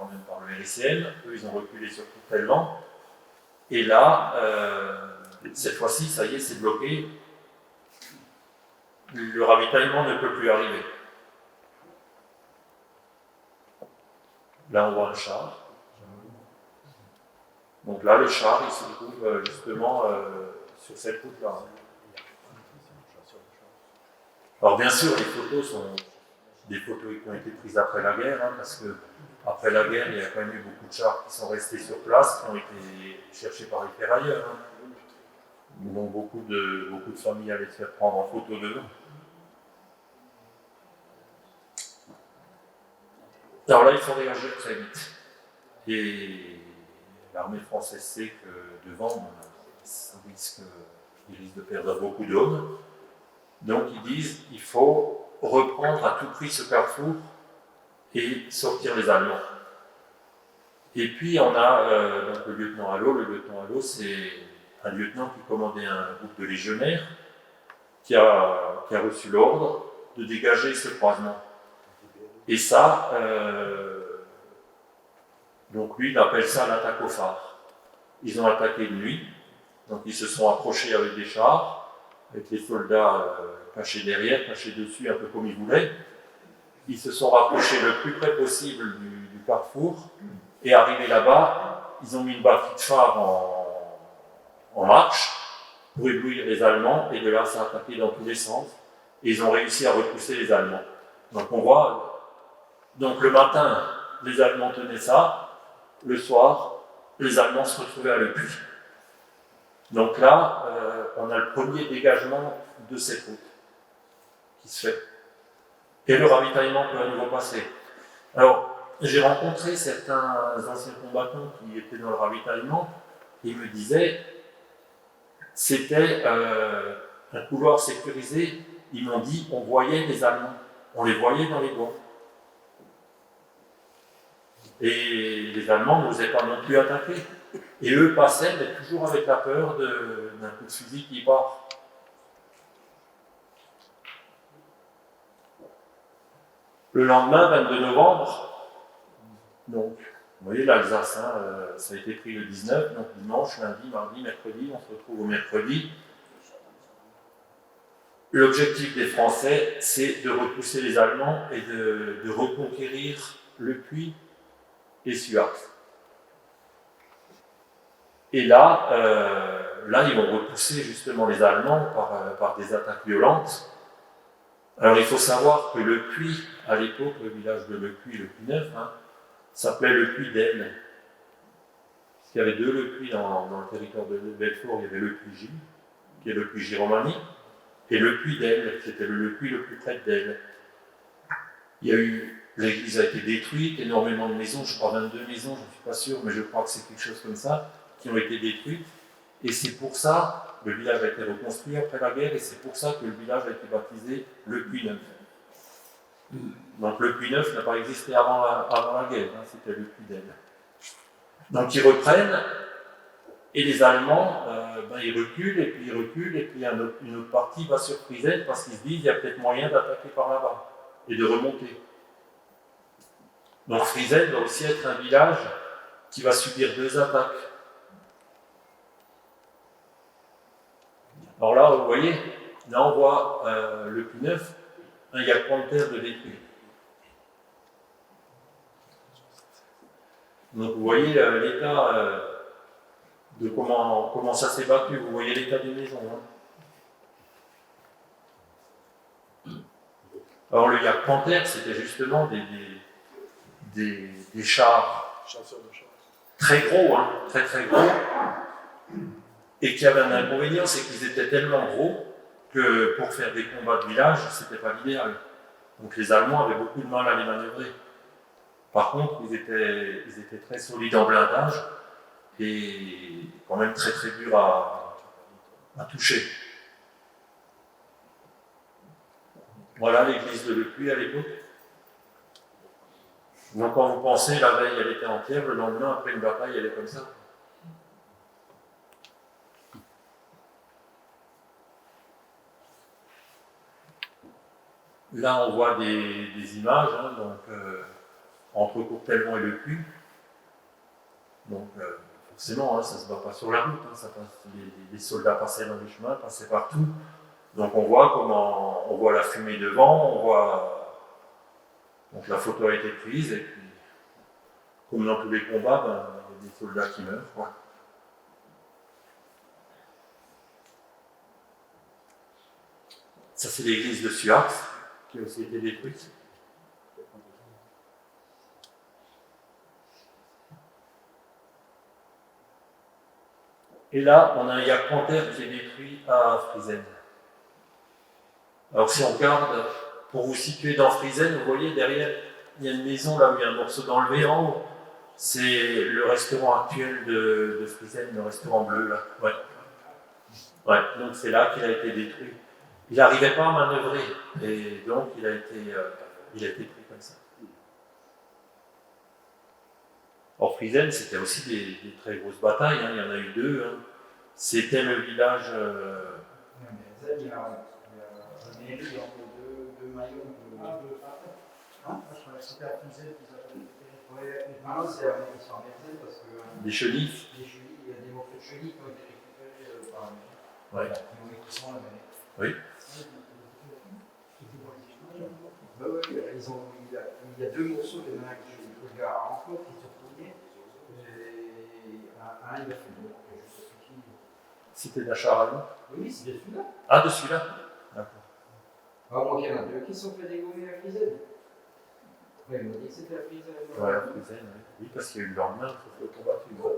même par le RICM, eux ils ont reculé sur Courtellement, et là, cette fois-ci, ça y est, c'est bloqué. le ravitaillement ne peut plus arriver. Là, on voit un char. Donc là, le char, il se trouve justement sur cette route-là. Alors bien sûr, les photos sont des photos qui ont été prises après la guerre, hein, parce que après la guerre, il y a quand même eu beaucoup de chars qui sont restés sur place, qui ont été cherchés par les ferrailleurs. Hein. Donc beaucoup de familles allaient se faire prendre en photo dedans. Alors là, il faut réagir très vite. Et l'armée française sait que devant, il risque de perdre beaucoup d'hommes. Donc ils disent qu'il faut reprendre à tout prix ce carrefour et sortir les Allemands. Et puis on a donc le lieutenant Allot. Le lieutenant Allot, c'est un lieutenant qui commandait un groupe de légionnaires qui a reçu l'ordre de dégager ce croisement. Et ça, donc lui, il appelle ça l'attaque au phare. Ils ont attaqué de nuit, donc ils se sont approchés avec des chars, avec les soldats cachés derrière, cachés dessus, un peu comme ils voulaient. Ils se sont rapprochés le plus près possible du carrefour, et arrivés là-bas, ils ont mis une batterie de phare en marche pour éblouir les Allemands, et de là, ça a attaqué dans tous les sens, et ils ont réussi à repousser les Allemands. Donc on voit, donc le matin, les Allemands tenaient ça, le soir, les Allemands se retrouvaient à Le Puy. Donc là, on a le premier dégagement de cette route qui se fait. Et le ravitaillement peut à nouveau passer. Alors, j'ai rencontré certains anciens combattants qui étaient dans le ravitaillement, et ils me disaient, c'était un couloir sécurisé. Ils m'ont dit, on voyait les Allemands, on les voyait dans les bois. Et les Allemands n'osaient pas non plus attaquer. Et eux passaient, mais toujours avec la peur d'un coup de fusil qui part. Le lendemain, 22 novembre, donc, vous voyez l'Alsace, hein, ça a été pris le 19, donc dimanche, lundi, mardi, mercredi, on se retrouve au mercredi. L'objectif des Français, c'est de repousser les Allemands et de reconquérir Le Puy et Suart. Et là, ils vont repousser justement les Allemands par des attaques violentes. Alors il faut savoir que Le Puy, à l'époque, le village de Le Puy, Le Puy Neuf, hein, s'appelait Le Puy d'Elle. Parce qu'il y avait deux Le Puy dans le territoire de Belfort. Il y avait Le Puy J, qui est Le Puy J-Romani, et Le Puy d'Elle, qui était le Puy le plus près d'Elle. L'église a été détruite, énormément de maisons, je crois 22 maisons, je ne suis pas sûr, mais je crois que c'est quelque chose comme ça, qui ont été détruites. Et c'est pour ça, le village a été reconstruit après la guerre, et c'est pour ça que le village a été baptisé Le Puy Neuf. Donc le Puy Neuf n'a pas existé avant la guerre, hein, c'était Le Puy d'Elle. Donc ils reprennent, et les Allemands, ils reculent, et puis une autre partie va sur Friesel, parce qu'ils se disent qu'il y a peut-être moyen d'attaquer par là-bas, et de remonter. Donc Friesel va aussi être un village qui va subir 2 attaques. Alors là, vous voyez, là on voit Le Puy Neuf, il y a combien de terre de détruit. Donc vous voyez l'état de comment ça s'est battu, vous voyez l'état des maisons. Hein. Alors le Yak Panther, c'était justement des chars très gros, hein, très très gros, et qui avaient un inconvénient, c'est qu'ils étaient tellement gros que pour faire des combats de village, c'était pas l'idéal. Donc les Allemands avaient beaucoup de mal à les manœuvrer. Par contre, ils étaient très solides en blindage et quand même très très durs à toucher. Voilà l'église de Le Puy à l'époque. Donc quand vous pensez, la veille elle était entière, le lendemain après une bataille elle est comme ça. Là on voit des images, hein, donc entre Courtellement et Le Puy. Donc forcément, hein, ça ne se bat pas sur la route, hein, ça passe, les soldats passaient dans les chemins, passaient partout. Donc on voit la fumée devant, on voit donc la photo a été prise et puis comme dans tous les combats, ben, il y a des soldats qui meurent, quoi. Ça c'est l'église de Suax qui a aussi été détruite. Et là, on a un Jagdpanthère qui est détruit à Friesen. Alors si on regarde, pour vous situer dans Friesen, vous voyez derrière, il y a une maison là où il y a un morceau d'enlevé en haut. C'est le restaurant actuel de Friesen, le restaurant bleu là. Ouais. Ouais, donc c'est là qu'il a été détruit. Il n'arrivait pas à manœuvrer et donc il a été pris comme ça. Or Friesen, c'était aussi des très grosses batailles, hein. Il y en a eu deux. Hein. C'était le village. Il y a un élu entre deux maillons. Hein? Je crois que c'était à Friesen qu'ils avaient. Oui, maintenant ils sont en Merzel parce que. Des chenilles. Il y a des morceaux de chenilles qui ont été récupérés par Ouais. l'équipement là-bas. Oui. Il y a deux morceaux, il y en a un qui est le gars encore qui se retrouvait. Un il a fait le C'était d'achat à nous. Oui, c'est de celui-là. Ah, de celui-là. D'accord. Ah, moi, il y en a deux qui sont fait dégommer à Friesen. Oui, il m'a dit que c'était à Friesen. Ouais, à Friesen, oui. Oui, parce qu'il y a eu le lendemain, il faut combattre une fois.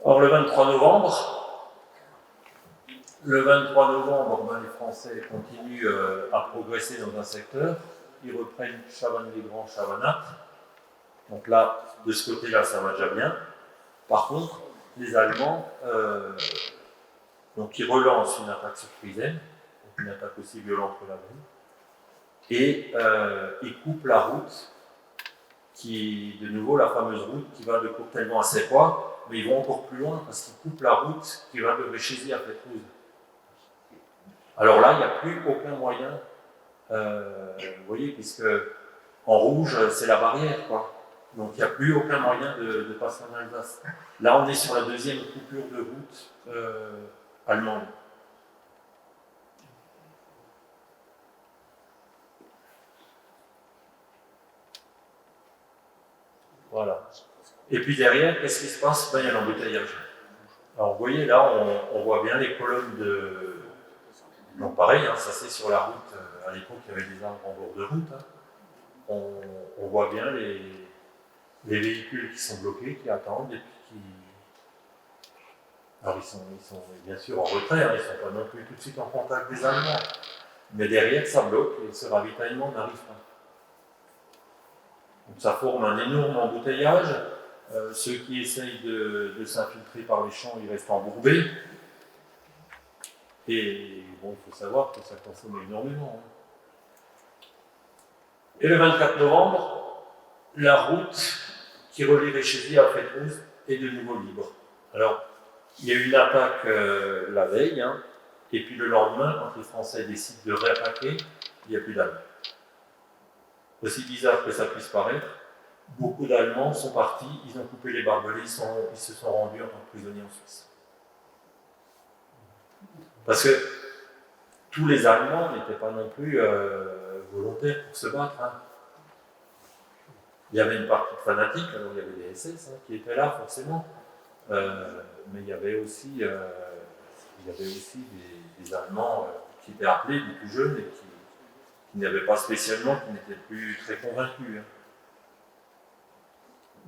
Or, le 23 novembre, ben, les Français continuent à progresser dans un secteur. Ils reprennent Chavannes-les-Grands, Chavannes. Donc là, de ce côté-là, ça va déjà bien. Par contre, les Allemands, donc ils relancent une attaque sur Friesen, donc une attaque aussi violente que la veille, et ils coupent la route, qui, de nouveau, la fameuse route qui va de Courtellement à Seppois, mais ils vont encore plus loin parce qu'ils coupent la route qui va de Véchézy à Pétrouse. Alors là, il n'y a plus aucun moyen, vous voyez, puisque en rouge, c'est la barrière, quoi. Donc il n'y a plus aucun moyen de passer en Alsace. Là, on est sur la deuxième coupure de route allemande. Voilà. Et puis derrière, qu'est-ce qui se passe? Ben, il y a l'embouteillage. Alors vous voyez, là, on voit bien les colonnes de... Donc pareil, hein, ça c'est sur la route. À l'époque, il y avait des arbres en bord de route. Hein. On voit bien les véhicules qui sont bloqués, qui attendent, et puis qui... Alors ils sont bien sûr en retrait, hein, ils ne sont pas non plus tout de suite en contact des Allemands. Mais derrière, ça bloque et ce ravitaillement n'arrive pas. Donc ça forme un énorme embouteillage. Ceux qui essayent de s'infiltrer par les champs, ils restent embourbés. Et bon, il faut savoir que ça consomme énormément. Hein. Et le 24 novembre, la route qui relie Véchézy à Pétrouse est de nouveau libre. Alors, il y a eu une attaque la veille, hein, et puis le lendemain, quand les Français décident de réattaquer, il n'y a plus d'Allemands. Aussi bizarre que ça puisse paraître, beaucoup d'Allemands sont partis, ils ont coupé les barbelés, ils se sont rendus en tant que prisonniers en Suisse. Parce que tous les Allemands n'étaient pas non plus volontaires pour se battre. Hein. Il y avait une partie de fanatiques, alors il y avait des SS hein, qui étaient là forcément, mais il y avait aussi des Allemands qui étaient appelés, des plus jeunes, et qui n'avaient pas spécialement, qui n'étaient plus très convaincus. Hein.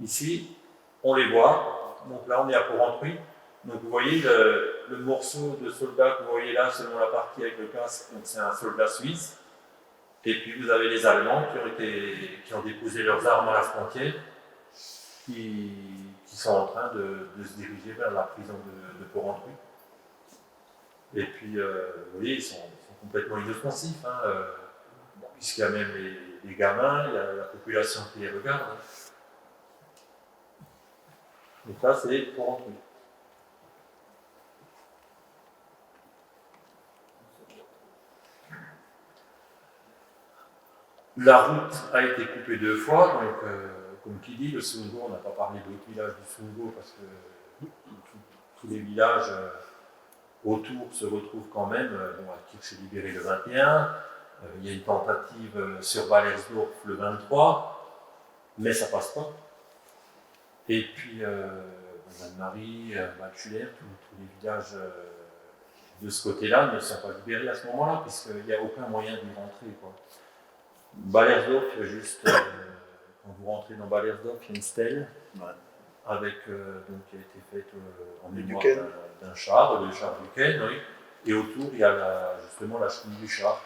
Ici, on les voit, donc là on est à Porrentruy, donc vous voyez le morceau de soldat que vous voyez là, selon la partie avec le casque, donc c'est un soldat suisse, et puis vous avez les Allemands qui ont déposé leurs armes à la frontière, qui sont en train de se diriger vers la prison de Porrentruy. Et puis, vous voyez, ils sont complètement inoffensifs, hein, puisqu'il y a même les gamins, il y a la population qui les regarde. Hein. Donc là, c'est Porrentruy. La route a été coupée 2 fois, donc comme qui dit, le Sungo, on n'a pas parlé de l'autre village du Sungo parce que tous les villages autour se retrouvent quand même. Bon, Kirch est libéré le 21, il y a une tentative sur Valersdorf le 23, mais ça passe pas. Et puis, Val-Marie, Val-Schuller, tous les villages de ce côté-là ne sont pas libérés à ce moment-là, puisqu'il n'y a aucun moyen d'y rentrer, quoi. Valersdorf, juste, quand vous rentrez dans Valersdorf, il y a une stèle avec, donc, qui a été faite en mémoire d'un char, le char Duquesne, oui. Et autour, il y a justement la chenille du char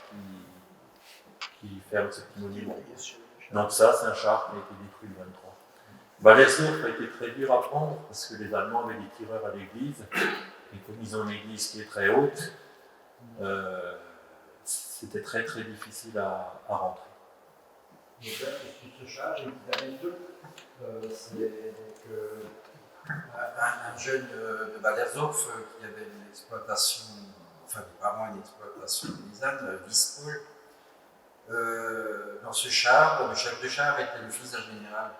qui ferme ce petit monument. Donc ça, c'est un char qui a été détruit le 23. Valersdorf a été très dur à prendre parce que les Allemands avaient des tireurs à l'église, et comme ils ont une église qui est très haute, c'était très très difficile à rentrer. Donc là, sur ce char, j'ai une petite anecdote. C'est donc un jeune de Valersdorf qui avait une exploitation, enfin vraiment une exploitation paysanne, Wiespool. Dans ce char, le chef de char était le fils d'un général.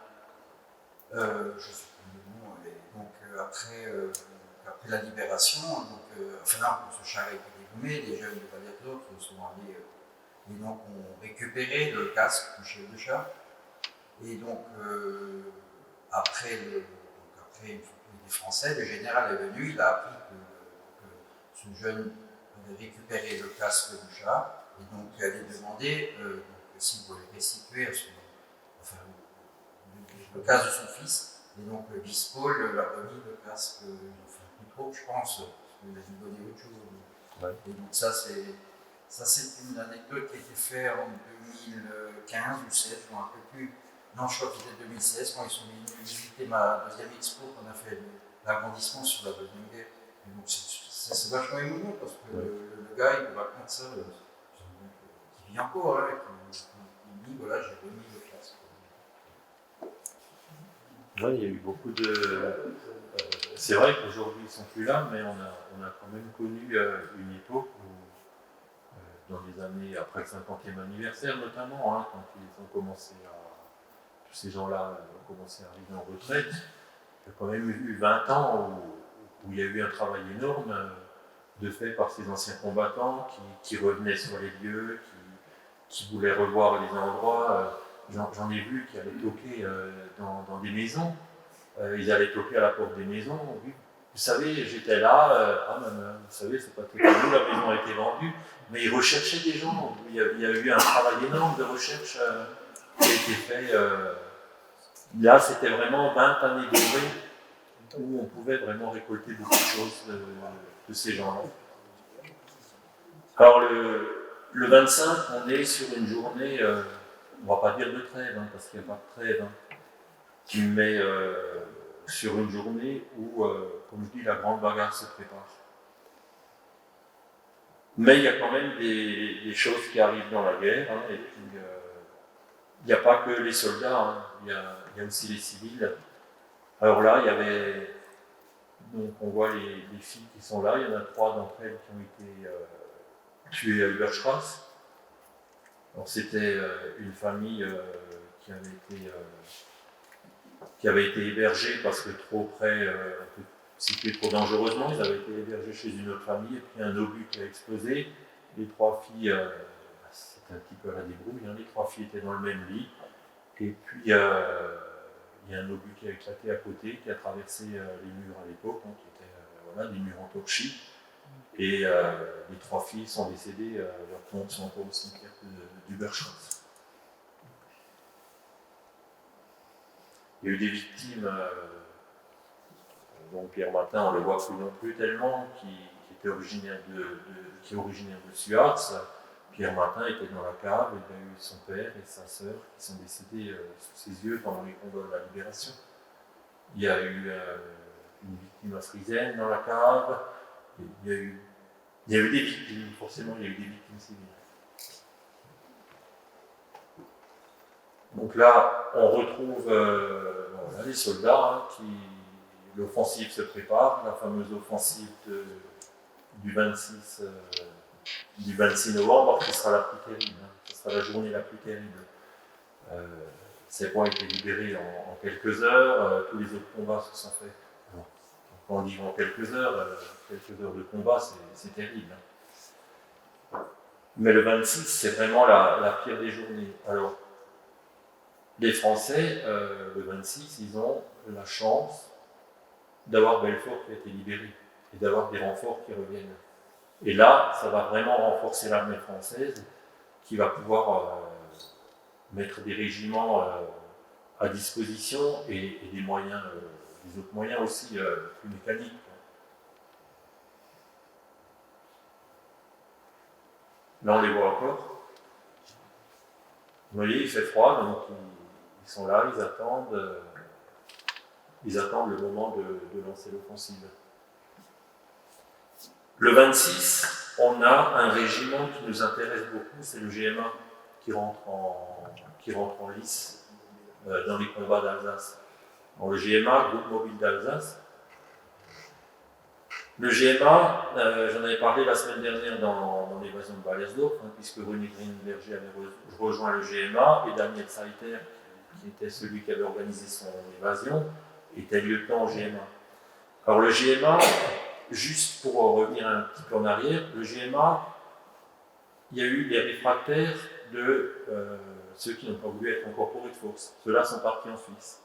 Je ne sais plus le nom, et donc après la libération, enfin non, ce char a été dégommé, les jeunes de Valersdorf sont allés et donc ont récupéré le casque du chef de char. Et donc après, une fois qu'il était français, le général est venu, il a appris que ce jeune avait récupéré le casque du char, et donc il allait demander s'il pouvait restituer le casque de son fils. Et donc Wiespool leur a remis le casque, enfin plus trop, je pense, parce qu'il a dû donner autre chose. Ouais. Et donc ça c'est une anecdote qui a été faite en 2015 ou 2016, je ne me rappelle plus. Non, je crois que c'était 2016 quand ils sont venus visiter ma deuxième expo qu'on a fait l'agrandissement sur la Deuxième Guerre. Et donc c'est vachement émouvant parce que le gars il raconte ça, qui vit encore, hein, qui dit voilà, j'ai remis le casque. Oui, il y a eu beaucoup de. C'est vrai qu'aujourd'hui ils ne sont plus là, mais on a quand même connu une époque où, dans les années après le 50e anniversaire notamment, hein, quand ils ont commencé tous ces gens-là ont commencé à arriver en retraite, il y a quand même eu 20 ans où il y a eu un travail énorme de fait par ces anciens combattants qui revenaient sur les lieux, qui voulaient revoir les endroits. J'en ai vu qui allaient toquer dans des maisons. Ils allaient toquer à la porte des maisons. Oui, vous savez, j'étais là. Vous savez, c'est pas tout à nous, la maison a été vendue. Mais ils recherchaient des gens. Il y a eu un travail énorme de recherche qui a été fait. Là, c'était vraiment 20 années dorées où on pouvait vraiment récolter beaucoup de choses de ces gens-là. Alors, le 25, on est sur une journée, on ne va pas dire de trêve, hein, parce qu'il n'y a pas de trêve, hein, mais sur une journée où, comme je dis, la grande bagarre se prépare. Mais il y a quand même des choses qui arrivent dans la guerre, hein, et puis il n'y a pas que les soldats, hein, il y a aussi les civils. Alors là, il y avait, donc on voit les filles qui sont là, il y en a 3 d'entre elles qui ont été tuées à Überstrasse. Alors c'était une famille qui avait été hébergée parce que trop près, située trop dangereusement, ils avaient été hébergés chez une autre famille, et puis un obus qui a explosé. Les 3 filles, c'était un petit peu à la débrouille, hein, les 3 filles étaient dans le même lit, et puis il y a un obus qui a éclaté à côté, qui a traversé les murs à l'époque, hein, qui étaient des murs en torchis. Et les 3 filles sont décédées, leurs tombes sont encore au cimetière d'Überstrasse. Il y a eu des victimes, donc Pierre Martin, on ne le voit plus non plus tellement, qui est originaire de Suartz. Pierre Martin était dans la cave, il a eu son père et sa sœur qui sont décédés sous ses yeux pendant les combats de la Libération. Il y a eu une victime à Friesen dans la cave, il y a eu des victimes, forcément il y a eu des victimes civiles. Donc là, on retrouve les soldats, hein, l'offensive se prépare, la fameuse offensive du 26 novembre, qui sera la plus terrible, hein, ce sera la journée la plus terrible. Ces points ont été libérés en quelques heures, tous les autres combats se sont faits. en livrant quelques heures de combat, c'est terrible. Mais le 26, c'est vraiment la pire des journées. Alors, les Français, le 26, ils ont la chance d'avoir Belfort qui a été libéré et d'avoir des renforts qui reviennent. Et là, ça va vraiment renforcer l'armée française qui va pouvoir mettre des régiments à disposition et des moyens, des autres moyens aussi plus mécaniques. Là, on les voit encore. Vous voyez, il fait froid, donc ils sont là, ils attendent le moment de lancer l'offensive. Le 26, on a un régiment qui nous intéresse beaucoup, c'est le GMA qui rentre en lice dans les combats d'Alsace. Bon, le GMA, Groupe Mobile d'Alsace. Le GMA, j'en avais parlé la semaine dernière dans l'évasion de Baiersdorf, puisque René Greenberger avait rejoint le GMA et Daniel Saiter, qui était celui qui avait organisé son évasion, était lieutenant au GMA. Alors le GMA, juste pour revenir un petit peu en arrière, le GMA, il y a eu des réfractaires de ceux qui n'ont pas voulu être incorporés de force. Ceux-là sont partis en Suisse.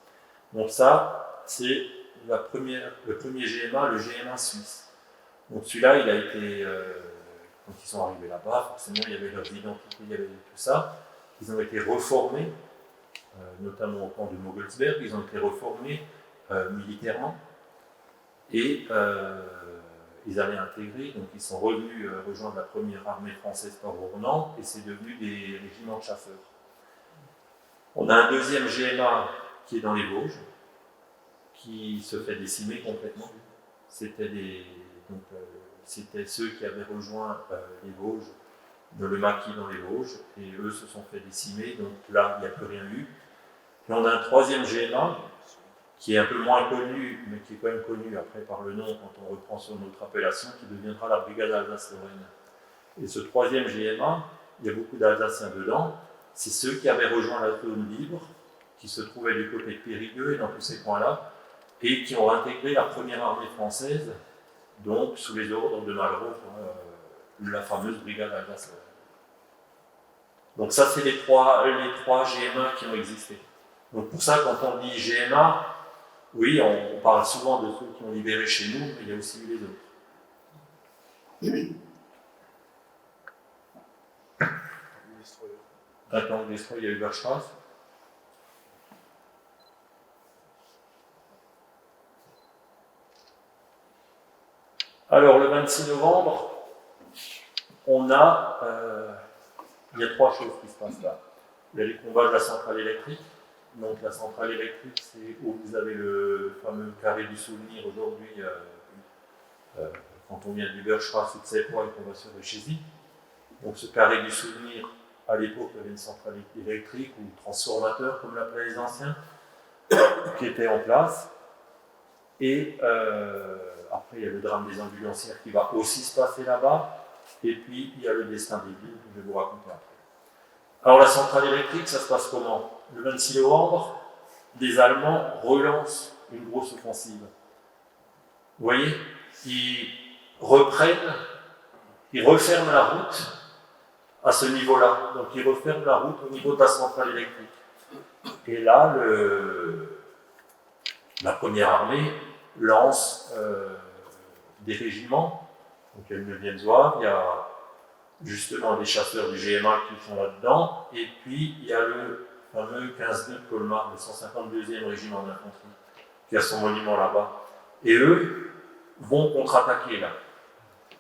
Donc ça, c'est le premier GMA, le GMA suisse. Donc celui-là, il a été, quand ils sont arrivés là-bas, forcément il y avait leurs identités, il y avait tout ça. Ils ont été reformés, notamment au camp de Mogelsberg, ils ont été reformés militairement. Et ils avaient intégré, donc ils sont revenus rejoindre la première armée française par Rournan, et c'est devenu des régiments de chasseurs. On a un deuxième GMA qui est dans les Vosges, qui se fait décimer complètement. C'était ceux qui avaient rejoint les Vosges, le maquis dans les Vosges, et eux se sont fait décimer, donc là, il n'y a plus rien eu. Puis on a un troisième GMA, qui est un peu moins connu, mais qui est quand même connu après par le nom, quand on reprend sur notre appellation, qui deviendra la Brigade Alsace-Lorraine. Et ce troisième GMA, il y a beaucoup d'Alsaciens dedans, c'est ceux qui avaient rejoint la zone libre, qui se trouvaient du côté de Périgueux et dans tous ces coins-là, et qui ont intégré la première armée française, donc sous les ordres de Malraux, la fameuse Brigade Alsace-Lorraine. Donc ça, c'est les trois GMA qui ont existé. Donc pour ça, quand on dit GMA, oui, on parle souvent de ceux qui ont libéré chez nous, mais il y a aussi eu les autres. Attends, il y a eu Bergstrasse. Alors, le 26 novembre, il y a trois choses qui se passent là. Il y a les combats de la centrale électrique. Donc la centrale électrique, c'est où vous avez le fameux carré du souvenir aujourd'hui, quand on vient du Bergstrasse ou de Seppois et qu'on va sur Réchézy. Donc ce carré du souvenir, à l'époque, il y avait une centrale électrique ou transformateur, comme l'appelaient les anciens, qui était en place. Et après, il y a le drame des ambulancières qui va aussi se passer là-bas. Et puis, il y a le destin des villes, que je vais vous raconter après. Alors la centrale électrique, ça se passe comment? Le 26 novembre, les Allemands relancent une grosse offensive. Vous voyez, ils referment la route à ce niveau-là. Donc ils referment la route au niveau de la centrale électrique. Et là, la première armée lance des régiments. Donc il y a le 9e Zouave, il y a justement des chasseurs du GMA qui sont là-dedans, et puis il y a le fameux 15 de Colmar, le 152e régiment d'infanterie, qui a son monument là-bas. Et eux vont contre-attaquer là.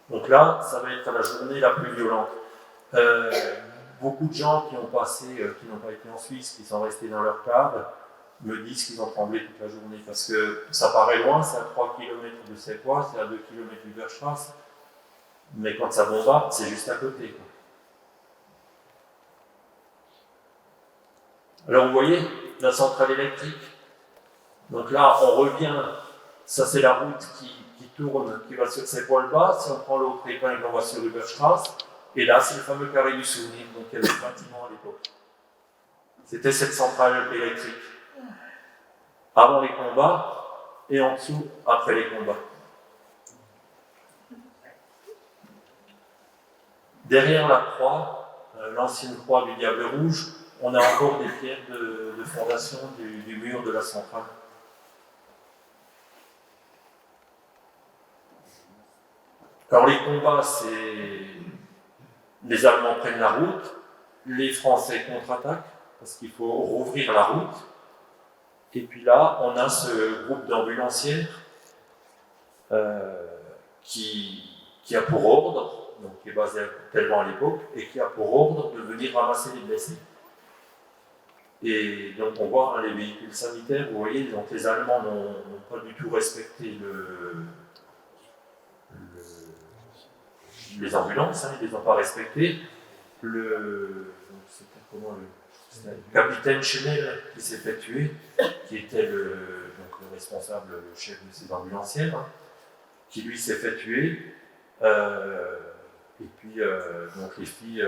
Donc là, ça va être la journée la plus violente. Beaucoup de gens qui n'ont pas été en Suisse, qui sont restés dans leur cave, me disent qu'ils ont tremblé toute la journée, parce que ça paraît loin, c'est à 3 km de Seppois, c'est à 2 km du Bergstrasse, mais quand ça bombarde, c'est juste à côté, quoi. Alors vous voyez, la centrale électrique. Donc là, on revient, ça c'est la route qui tourne, qui va sur Seppois-le-Bas. Si on prend l'autre épingle, on va sur Bergstrasse. Et là, c'est le fameux carré du souvenir, donc il y avait le bâtiment à l'époque. C'était cette centrale électrique. Avant les combats, et en dessous, après les combats. Derrière la croix, l'ancienne croix du Diable Rouge, on a encore des pierres de fondation du mur de la centrale. Alors les combats, c'est... Les Allemands prennent la route, les Français contre-attaquent, parce qu'il faut rouvrir la route. Et puis là, on a ce groupe d'ambulancières qui a pour ordre, donc qui est basé à Courtellement à l'époque, et qui a pour ordre de venir ramasser les blessés. Et donc on voit les véhicules sanitaires, vous voyez, donc les Allemands n'ont pas du tout respecté les ambulances, ils ne les ont pas respectées. C'était le capitaine Chenel qui s'est fait tuer, qui était le responsable, le chef de ces ambulancières, qui lui s'est fait tuer. Et puis, donc les filles,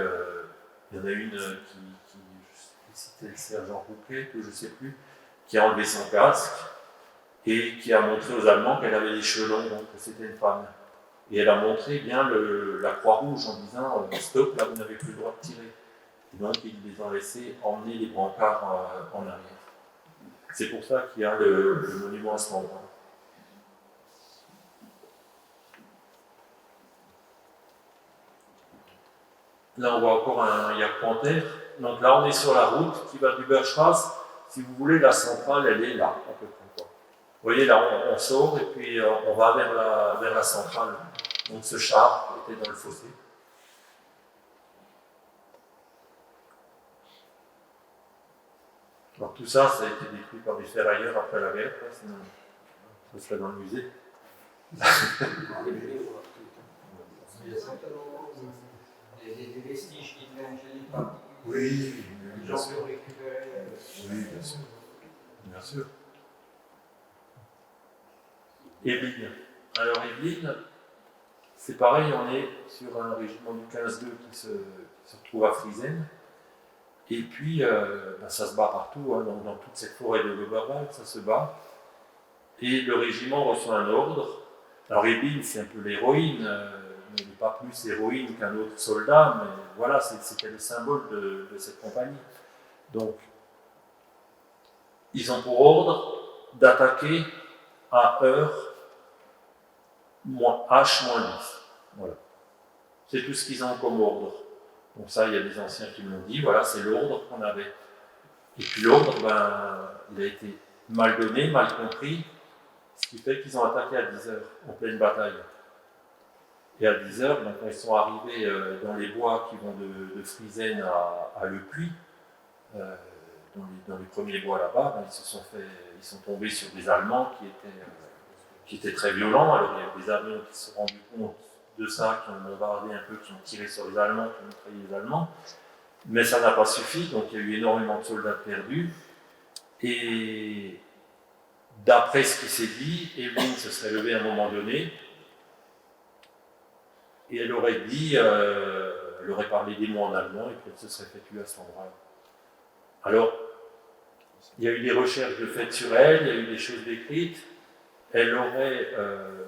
il y en a une qui c'était le sergent Rouquet, que je ne sais plus, qui a enlevé son casque et qui a montré aux Allemands qu'elle avait les cheveux longs, donc que c'était une femme. Et elle a montré bien la Croix-Rouge en disant stop, là vous n'avez plus le droit de tirer. Et donc ils les ont laissés emmener les brancards en arrière. C'est pour ça qu'il y a le monument à cet endroit. Là on voit encore un Jagd Panther. Donc là on est sur la route qui va du Bergstrasse. Si vous voulez, la centrale elle est là, à peu près. Vous voyez, là, on sort et puis on va vers la centrale. Donc ce char était dans le fossé. Alors tout ça, ça a été détruit par des ferrailleurs après la guerre, sinon ça serait dans le musée. Des vestiges qui traînent chez les parties. Oui, bien sûr. Oui, bien sûr. Bien sûr. Yvelines. Alors Yvelines, c'est pareil, on est sur un régiment du 15-2 qui se retrouve à Friesen. Et puis, ça se bat partout, hein, dans toute cette forêt de Goberwald, ça se bat. Et le régiment reçoit un ordre. Alors Yvelines, c'est un peu l'héroïne, mais n'est pas plus héroïne qu'un autre soldat, mais voilà, c'était le symbole de cette compagnie. Donc, ils ont pour ordre d'attaquer à heure H-10. Voilà. C'est tout ce qu'ils ont comme ordre. Donc ça, il y a des anciens qui m'ont dit, voilà, c'est l'ordre qu'on avait. Et puis l'ordre, il a été mal donné, mal compris, ce qui fait qu'ils ont attaqué à 10h, en pleine bataille. Et à 10h, quand ils sont arrivés dans les bois qui vont de Friesen à Le Puy, dans les premiers bois là-bas, ils sont tombés sur des Allemands qui étaient très violents. Alors il y a des avions qui se sont rendus compte de ça, qui ont bombardé un peu, qui ont tiré sur les Allemands, qui ont mitraillé les Allemands. Mais ça n'a pas suffi, donc il y a eu énormément de soldats perdus. Et d'après ce qui s'est dit, Yvelines se serait levée à un moment donné, et elle aurait dit, elle aurait parlé des mots en allemand, et puis elle se serait fait tuer à cet endroit-là. Alors, il y a eu des recherches de faites sur elle, il y a eu des choses décrites. Elle aurait,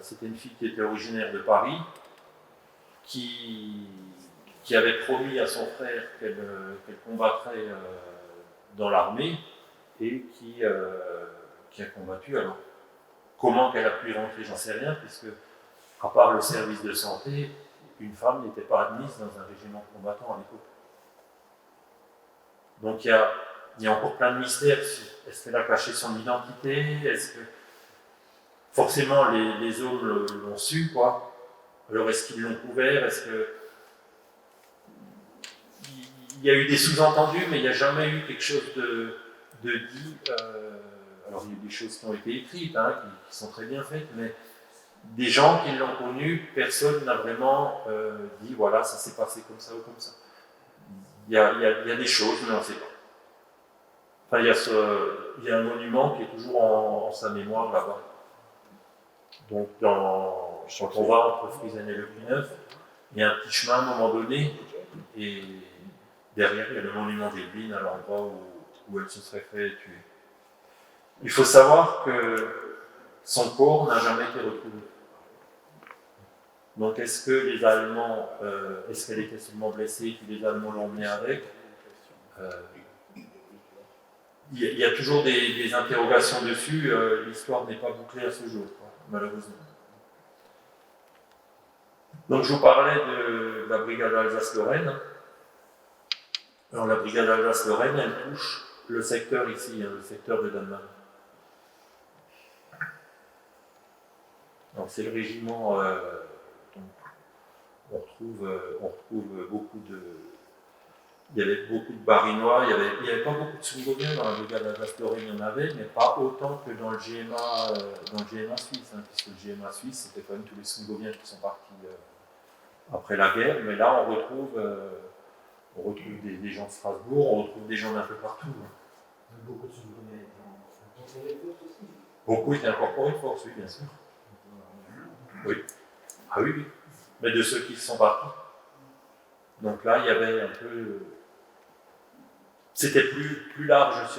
c'était une fille qui était originaire de Paris, qui avait promis à son frère qu'elle combattrait dans l'armée, et qui a combattu. Alors, comment qu'elle a pu y rentrer, j'en sais rien, puisque, à part le service de santé, une femme n'était pas admise dans un régiment combattant à l'époque. Donc il y a encore plein de mystères. Est-ce qu'elle a caché son identité? Est-ce que forcément les hommes l'ont su, quoi? Alors est-ce qu'ils l'ont couvert? Est-ce que il y a eu des sous-entendus, mais il n'y a jamais eu quelque chose de dit. Alors il y a eu des choses qui ont été écrites, hein, qui sont très bien faites, mais des gens qui l'ont connu, personne n'a vraiment dit voilà, ça s'est passé comme ça ou comme ça. Il y a des choses, mais on ne sait pas. Enfin, il y a un monument qui est toujours en sa mémoire là-bas. Donc, quand on va entre Friesen et Le Puy-Neuf, il y a un petit chemin à un moment donné, et derrière, il y a le monument d'Yvelines à l'endroit où elle se serait fait tuer. Il faut savoir que son corps n'a jamais été retrouvé. Donc est-ce que les Allemands, est-ce qu'elle était seulement blessée, que les Allemands l'ont emmenée avec? Il y a toujours des interrogations dessus, l'histoire n'est pas bouclée à ce jour, quoi, malheureusement. Donc je vous parlais de la brigade Alsace-Lorraine. Alors la brigade Alsace-Lorraine, elle touche le secteur ici, le secteur de Danemark. Donc c'est le régiment, donc, on retrouve beaucoup de... Il y avait beaucoup de Barinois, il n'y avait pas beaucoup de Sungoviens dans la brigade Alsace-Lorraine, il y en avait, mais pas autant que dans le GMA suisse, hein, puisque le GMA suisse, c'était quand même tous les Sungoviens qui sont partis après la guerre, mais là on retrouve des gens de Strasbourg, on retrouve des gens d'un peu partout. Hein. Beaucoup de Sungoviens étaient incorporés aussi. Beaucoup étaient incorporés de force, oui, bien sûr. Oui. Ah oui, oui. Mais de ceux qui sont partis. Donc là, il y avait un peu... C'était plus large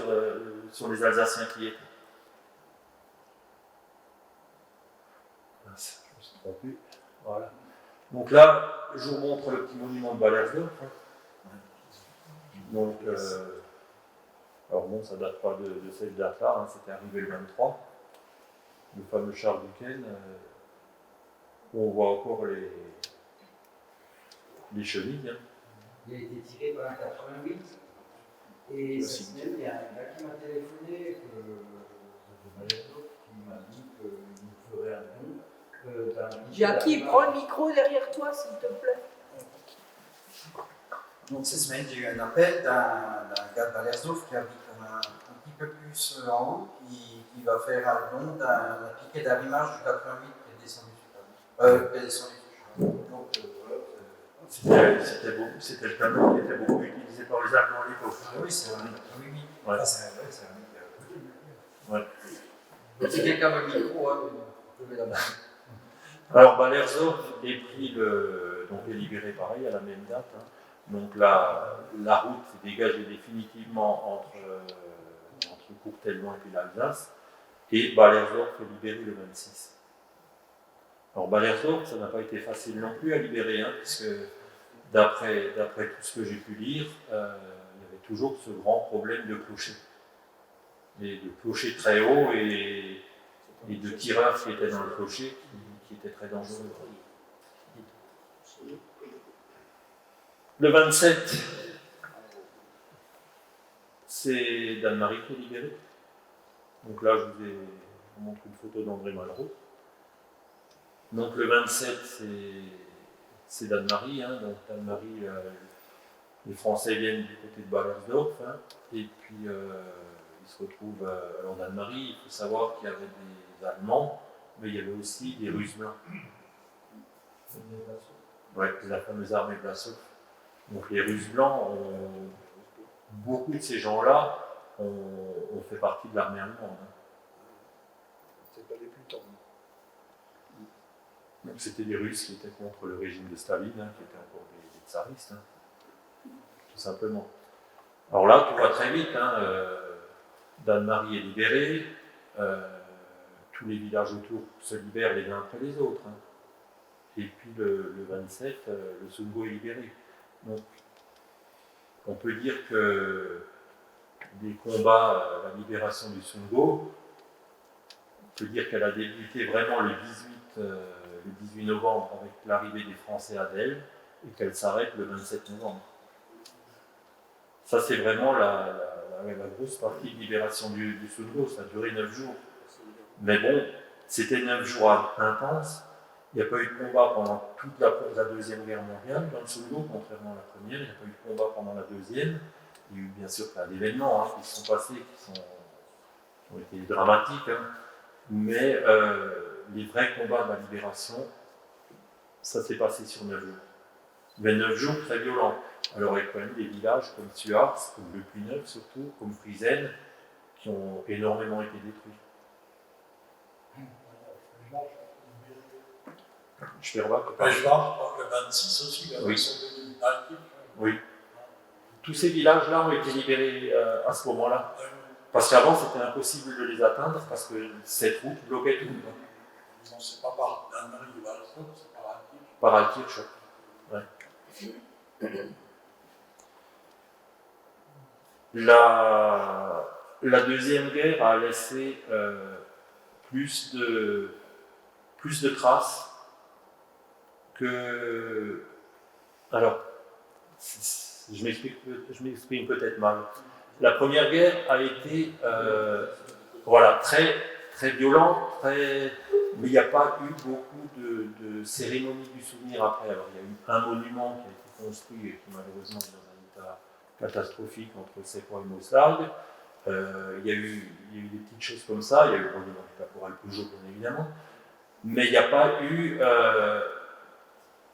sur les Alsaciens qui étaient. Je me suis trompé. Voilà. Donc là, je vous montre le petit monument de Ballersdorf. Donc, alors bon, ça date pas de cette date-là, hein, c'était arrivé le 23. Le fameux Charles Duquesne, où on voit encore les chenilles. Hein. Il a été tiré par un 88. Et cette semaine, il y a un gars qui m'a téléphoné, qui m'a dit qu'il nous ferait un don. Jackie, prends le micro derrière toi, s'il te plaît. Donc cette semaine, j'ai eu un appel d'un gars de Ballersdorf qui habite un petit peu plus en haut, qui va faire un don d'un piquet d'arrimage du 88 qui est descendu sur Donc c'était le canon qui était beaucoup utilisé par les Allemands à l'époque. Ah oui, c'est vrai. Oui, oui. Ouais. C'est Ouais. Si quelqu'un veut le micro, je vais là-bas. Alors Ballersdorf est libéré pareil à la même date. Hein. Donc la route s'est dégagée définitivement entre Courtellon et puis l'Alsace, et Ballersdorf est libéré le 26. Alors Ballersdorf, ça n'a pas été facile non plus à libérer, hein, puisque d'après tout ce que j'ai pu lire, il y avait toujours ce grand problème de clocher. Et de clocher très haut et de tireurs qui étaient dans le clocher qui étaient très dangereux. Le 27, c'est Dannemarie qui est libéré. Donc là, je vous montre une photo d'André Malraux. Donc le 27, c'est Dannemarie. Hein. Donc Dannemarie, les Français viennent du côté de Ballersdorf. Hein. Et puis, ils se retrouvent en Dannemarie. Il faut savoir qu'il y avait des Allemands, mais il y avait aussi des Russes blancs. Ouais, la fameuse armée Blasov. Donc les Russes blancs, beaucoup de ces gens-là ont fait partie de l'armée allemande. Hein. C'est pas les plus tendres. Donc c'était des Russes qui étaient contre le régime de Staline, hein, qui étaient encore des tsaristes, hein, tout simplement. Alors là, tout va très vite. Hein, Dannemarie est libérée, tous les villages autour se libèrent les uns après les autres. Hein. Et puis le 27, le Sungo est libéré. Donc, on peut dire que des combats, la libération du Sungo, on peut dire qu'elle a débuté vraiment le 18 novembre avec l'arrivée des Français à Delle et qu'elle s'arrête le 27 novembre. Ça, c'est vraiment la grosse partie de libération du Sungo. Ça a duré 9 jours. Mais bon, c'était 9 jours intenses. Il n'y a pas eu de combat pendant toute la Deuxième Guerre mondiale dans le Sungo, contrairement à la Première. Il n'y a pas eu de combat pendant la Deuxième. Il y a eu bien sûr plein d'événements qui se sont passés, qui ont été dramatiques. Hein. Mais les vrais combats de la libération, ça s'est passé sur 9 jours. Mais 9 jours très violents. Alors il y a quand même des villages comme Suars, comme Le Puy-Neuf surtout, comme Friesen, qui ont énormément été détruits. Je vais revoir. Le 26 aussi, la version de Oui. Tous ces villages-là ont été libérés à ce moment-là. Parce qu'avant, c'était impossible de les atteindre parce que cette route bloquait tout. Non, c'est pas par Dannemarie ou Ballersdorf, c'est par Alpich. par Altkirch. Ouais. La Deuxième Guerre a laissé plus de traces que... Alors, je m'exprime peut-être mal. La Première Guerre a été très, très violente, mais il n'y a pas eu beaucoup de cérémonies du souvenir après. Alors, il y a eu un monument qui a été construit et qui malheureusement est dans un état catastrophique entre Seppois et Moslargues. Il y a eu des petites choses comme ça, il y a eu le monument du caporal Peugeot, bien évidemment, mais il n'y a pas eu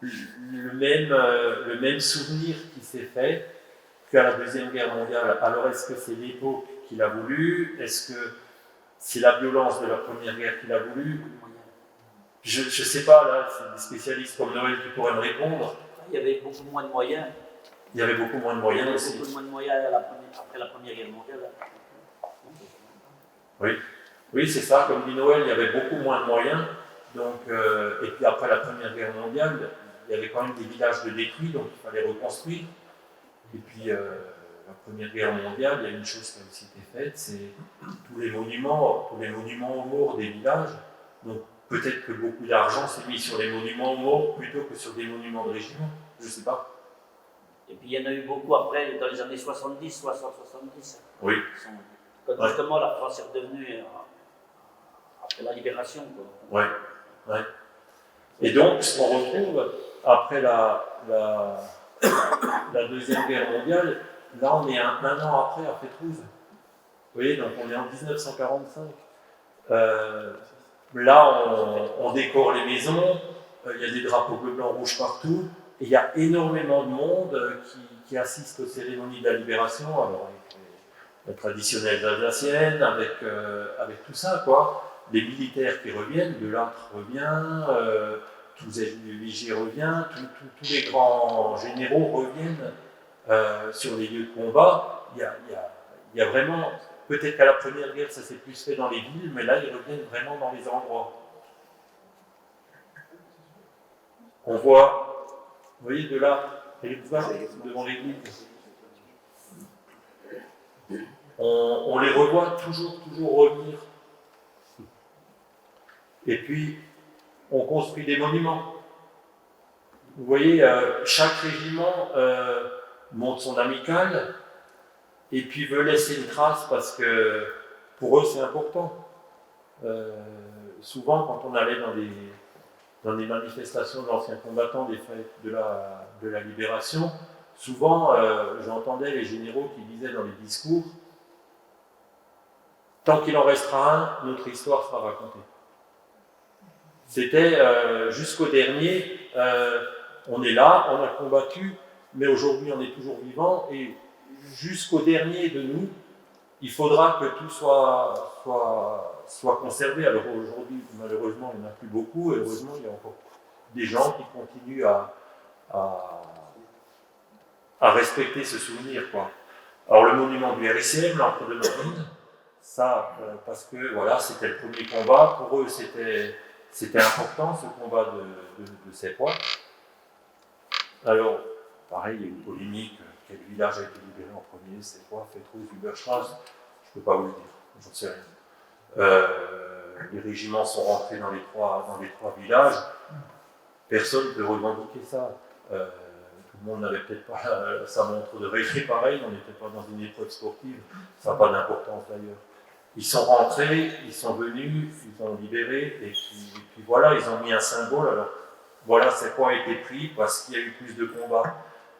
le même souvenir qui s'est fait qu'à la Deuxième Guerre mondiale. Alors est-ce que c'est l'époque qui l'a voulu? Est-ce que c'est la violence de la Première Guerre qui l'a voulu? Je ne sais pas, là, c'est des spécialistes comme Noël qui pourraient me répondre. Il y avait beaucoup moins de moyens. Il y avait beaucoup moins de moyens aussi. Il y avait beaucoup moins de moyens après la Première Guerre mondiale. Oui, c'est ça, comme dit Noël, il y avait beaucoup moins de moyens. Donc, et puis après la Première Guerre mondiale, il y avait quand même des villages de détruits, donc il fallait reconstruire. Et puis, la Première Guerre mondiale, il y a une chose qui a aussi été faite, c'est tous les monuments aux morts des villages. Donc, peut-être que beaucoup d'argent s'est mis sur les monuments aux morts plutôt que sur des monuments de régiment. Je ne sais pas. Et puis, il y en a eu beaucoup après, dans les années 70, 60-70. Oui. Quand justement la France est redevenue, après la libération. Ouais. Et donc, ce qu'on retrouve après la Deuxième Guerre mondiale, là on est un an après à Fétrouze. Vous voyez, donc on est en 1945. Là, on décore les maisons, il y a des drapeaux bleu, blanc, rouge partout, et il y a énormément de monde qui assiste aux cérémonies de la libération, alors avec la traditionnelle alsacienne, avec tout ça, quoi. Les militaires qui reviennent, de Lattre revient, tous les Vigier revient, tous les grands généraux reviennent sur les lieux de combat. Il y a vraiment, peut-être qu'à la Première Guerre, ça s'est plus fait dans les villes, mais là, ils reviennent vraiment dans les endroits. On voit, vous voyez, de là, devant l'église. On les revoit toujours revenir. Et puis, on construit des monuments. Vous voyez, chaque régiment monte son amicale et puis veut laisser une trace parce que pour eux, c'est important. Souvent, quand on allait dans des manifestations d'anciens combattants des fêtes de la libération, souvent, j'entendais les généraux qui disaient dans les discours « Tant qu'il en restera un, notre histoire sera racontée ». C'était jusqu'au dernier, on est là, on a combattu, mais aujourd'hui on est toujours vivant, et jusqu'au dernier de nous, il faudra que tout soit conservé. Alors aujourd'hui, malheureusement, il n'y en a plus beaucoup, et heureusement, il y a encore des gens qui continuent à respecter ce souvenir, quoi. Alors le monument du RICM, l'Empereur de Marine, ça, parce que voilà, c'était le premier combat, pour eux c'était important, ce combat de Seppois. Alors, pareil, il y a une polémique, quel village a été libéré en premier, Seppois, Fétrouze, Überstrasse, je ne peux pas vous le dire, j'en sais rien. Les régiments sont rentrés dans les trois villages, personne ne peut revendiquer ça. Tout le monde n'avait peut-être pas sa montre de réveil pareil, on n'était pas dans une épreuve sportive, ça n'a pas d'importance d'ailleurs. Ils sont rentrés, ils sont venus, ils ont libéré, et puis voilà, ils ont mis un symbole. Alors voilà, Seppois a été pris parce qu'il y a eu plus de combats.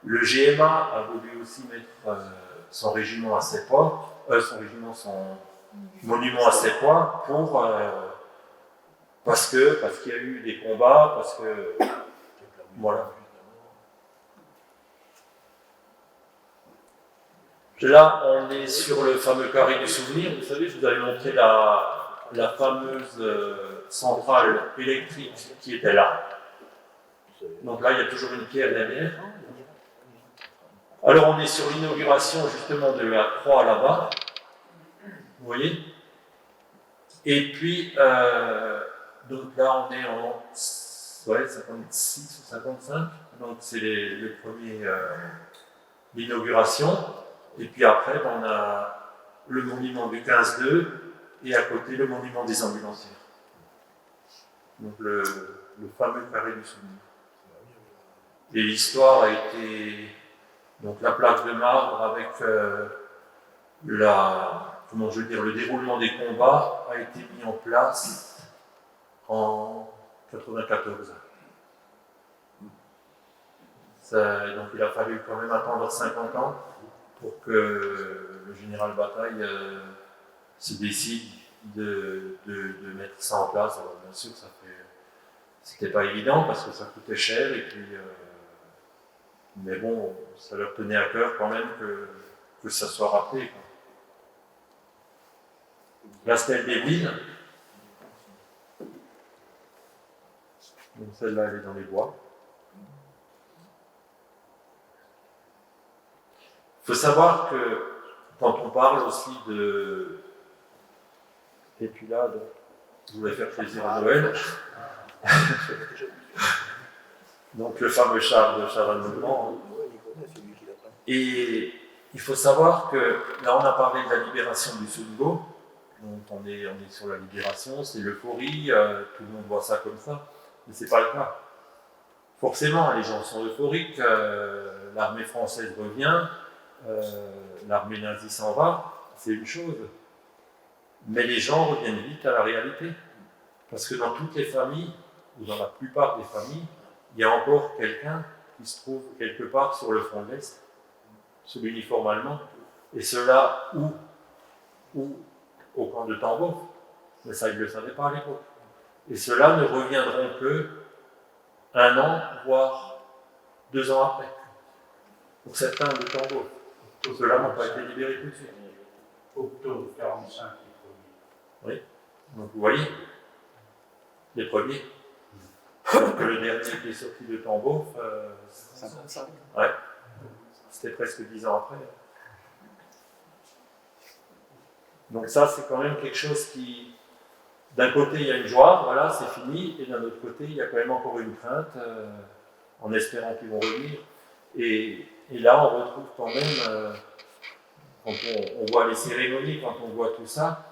Le GMA a voulu aussi mettre son régiment à Seppois, son monument à Seppois, parce qu'il y a eu des combats, parce que voilà. Là, on est sur le fameux carré du souvenir. Vous savez, je vous avais montré la fameuse centrale électrique qui était là. Donc là, il y a toujours une pierre derrière. Alors, on est sur l'inauguration justement de la croix là-bas. Vous voyez? Et puis, donc là, on est en 56 ou 55. Donc c'est le premier, l'inauguration. Et puis après, on a le monument du 15-2 et à côté le monument des ambulanciers. Donc le fameux carré du souvenir. Et l'histoire a été, donc la plaque de marbre avec le déroulement des combats a été mis en place en 94. Donc il a fallu quand même attendre 50 ans pour que le général Bataille se décide de mettre ça en place. Alors bien sûr, c'était pas évident parce que ça coûtait cher et puis, mais bon, ça leur tenait à cœur quand même que ça soit rappelé, quoi. La stèle des villes. Donc celle-là, elle est dans les bois. Il faut savoir que quand on parle aussi de... Et puis là, donc, je voulais faire plaisir à Noël. Donc le fameux char de Chavannes-Normand. Et il faut savoir que là, on a parlé de la libération du Sungo. Donc on est sur la libération, c'est l'euphorie, tout le monde voit ça comme ça, mais c'est pas le cas. Forcément, les gens sont euphoriques, l'armée française revient, l'armée nazie s'en va, c'est une chose. Mais les gens reviennent vite à la réalité. Parce que dans toutes les familles, ou dans la plupart des familles, il y a encore quelqu'un qui se trouve quelque part sur le front de l'Est, sous l'uniforme allemand, et cela ou au camp de Tambov, mais ça ils ne le savaient pas à l'époque. Et ceux-là ne reviendront que 1 an, voire 2 ans après. Pour certains de Tambov. Ceux-là n'ont pas été libérés tout de suite. Octobre 45, les premiers. Oui, donc vous voyez, les premiers. Alors que le dernier qui est sorti de Tambov, 55. Ouais, c'était presque 10 ans après. Donc ça, c'est quand même quelque chose qui, d'un côté, il y a une joie, voilà, c'est fini, et d'un autre côté, il y a quand même encore une crainte, en espérant qu'ils vont revenir. Et là, on retrouve quand même, quand on voit les cérémonies, quand on voit tout ça,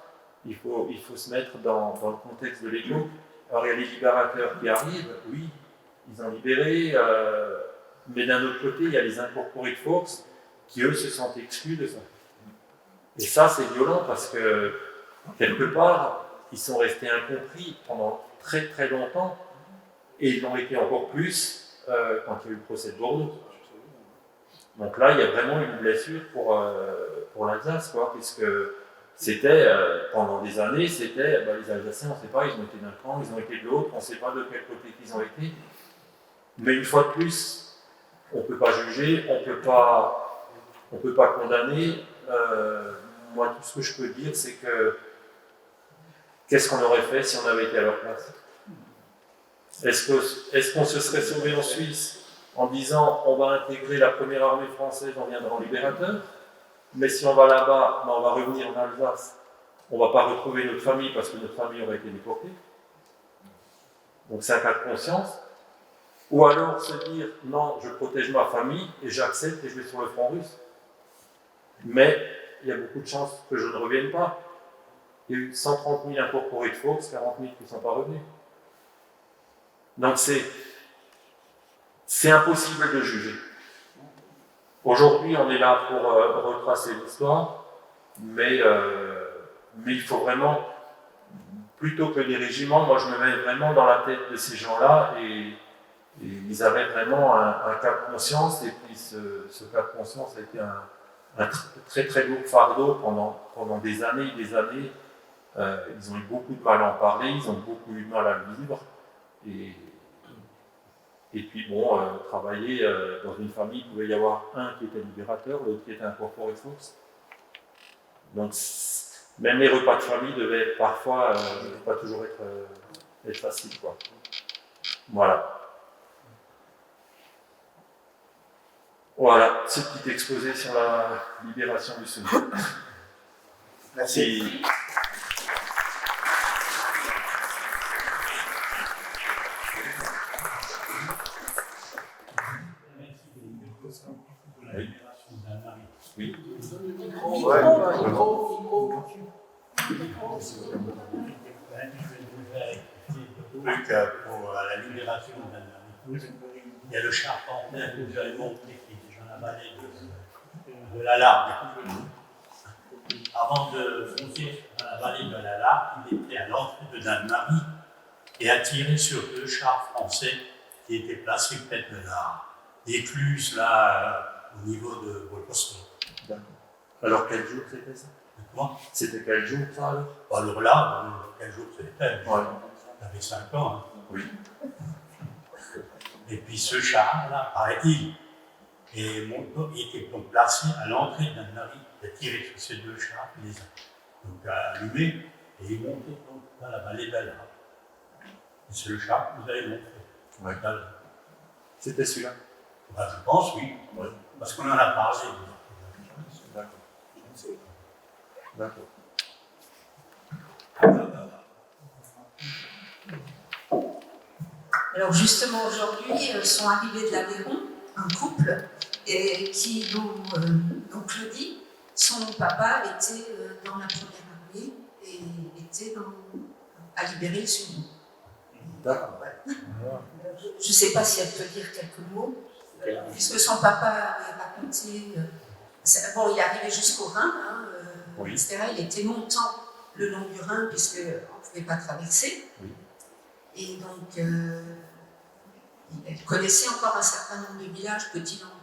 il faut se mettre dans le contexte de l'époque. Alors, il y a les libérateurs qui arrivent, oui, ils ont libéré, mais d'un autre côté, il y a les incorporés de force qui, eux, se sentent exclus de ça. Et ça, c'est violent parce que, quelque part, ils sont restés incompris pendant très très longtemps et ils l'ont été encore plus quand il y a eu le procès de Bordeaux. Donc là, il y a vraiment une blessure pour l'Alsace, quoi, puisque c'était, pendant des années, c'était, les Alsaciens, on ne sait pas, ils ont été d'un camp, ils ont été de l'autre, on ne sait pas de quel côté ils ont été. Mais une fois de plus, on ne peut pas juger, on ne peut pas condamner. Moi, tout ce que je peux dire, c'est que qu'est-ce qu'on aurait fait si on avait été à leur place? Est-ce qu'on se serait sauvé en Suisse en disant on va intégrer la première armée française, on viendra en libérateur, mais si on va là-bas, on va revenir en Alsace, on ne va pas retrouver notre famille parce que notre famille aurait été déportée. Donc c'est un cas de conscience. Ou alors se dire non, je protège ma famille et j'accepte et je vais sur le front russe. Mais il y a beaucoup de chances que je ne revienne pas. Il y a eu 130 000 incorporés de force, 40 000 qui ne sont pas revenus. Donc c'est impossible de juger. Aujourd'hui, on est là pour retracer l'histoire, mais il faut vraiment, plutôt que des régiments, moi je me mets vraiment dans la tête de ces gens-là et ils avaient vraiment un cas de conscience et puis ce cas de conscience a été un très très lourd fardeau pendant des années et des années. Ils ont eu beaucoup de mal à en parler, ils ont beaucoup eu de mal à le vivre. Et puis bon, travailler dans une famille, il pouvait y avoir un qui était libérateur, l'autre qui était incorporé de force. Donc même les repas de famille devaient parfois pas toujours être faciles, quoi. Voilà. Voilà, ce petit exposé sur la libération du Sungo. Merci. Pour la libération de il y a le Charpentin que vous avez montré qui est dans la vallée de la Largue. Avant de foncer dans la vallée de la Largue, il était à l'entrée de Dannemarie et a tiré sur 2 chars français qui étaient placés près de l'écluse là au niveau de Wolfosburg. D'accord. Alors quel jour c'était ça? Comment? C'était quel jour ça alors? Alors là, quel jour c'était? Ouais. J'avais 5 ans. Hein. Oui. Et puis ce char-là, paraît-il, était donc placé à l'entrée de Dannemarie. Il a tiré sur ces 2 chars, il les a donc allumés et il est monté donc dans la vallée de la Largue. Et c'est le char que vous avez montré. Ouais. C'était celui-là? Ben, je pense, oui. Ouais. Parce qu'on en a parlé. D'accord. D'accord. Alors justement aujourd'hui sont arrivés de l'Aveyron un couple dont Claudie, son papa était dans la première armée et était à libérer le Sud. D'accord. Je ne sais pas si elle peut dire quelques mots, puisque son papa avait raconté. Bon, il est arrivé jusqu'au Rhin, oui. etc. Il était montant le long du Rhin, puisqu'on ne pouvait pas traverser. Oui. Et donc, il connaissait encore un certain nombre de villages, Petit Lambeau.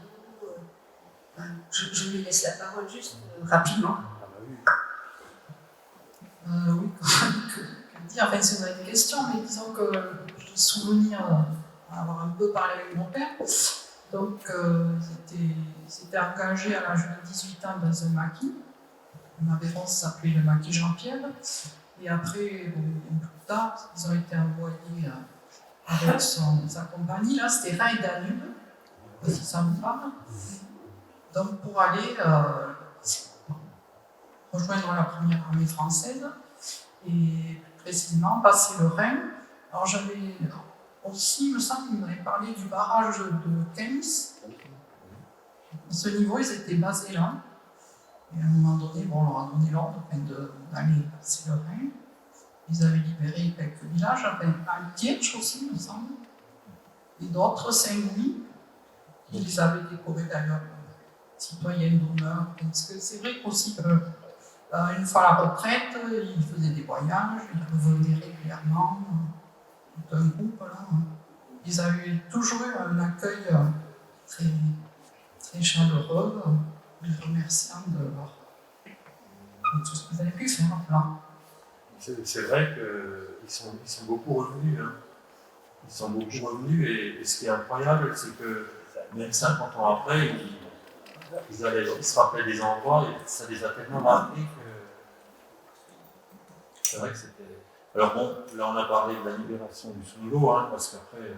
Je lui laisse la parole juste rapidement. Oui, que dire, enfin, c'est une vraie question, mais disons que j'ai souvenir avoir un peu parlé avec mon père. Donc, c'était engagé à l'âge de 18 ans dans un maquis. En Aveyron, ça s'appelait le maquis Jean-Pierre. Et après, bien plus tard, ils ont été envoyés avec sa compagnie. Là, c'était Rhin et Danube, si ça me parle. Donc, pour aller rejoindre la première armée française et plus précisément passer le Rhin. Alors, j'avais aussi, il me semble, qu'il m'avait parlé du barrage de Kems. À ce niveau, ils étaient basés là. Et à un moment donné, on leur a donné l'ordre d'aller passer le Rhin. Ils avaient libéré quelques villages, enfin, Altietsch aussi, il me semble, et d'autres, Saint-Louis. Ils les avaient décorés d'ailleurs, citoyens d'honneur. Parce que c'est vrai qu'aussi, une fois à la retraite, ils faisaient des voyages, ils revenaient régulièrement, tout un groupe là. Ils avaient toujours eu un accueil très, très chaleureux, les remerciant de tout ce qu'ils avaient pu faire là. C'est vrai qu'ils sont beaucoup revenus. Hein. Ils sont beaucoup revenus et ce qui est incroyable, c'est que même 50 ans après, ils se rappelaient des endroits et ça les a tellement marqués que c'est vrai que c'était. Alors bon, là on a parlé de la libération du Sundgau, hein, parce qu'après,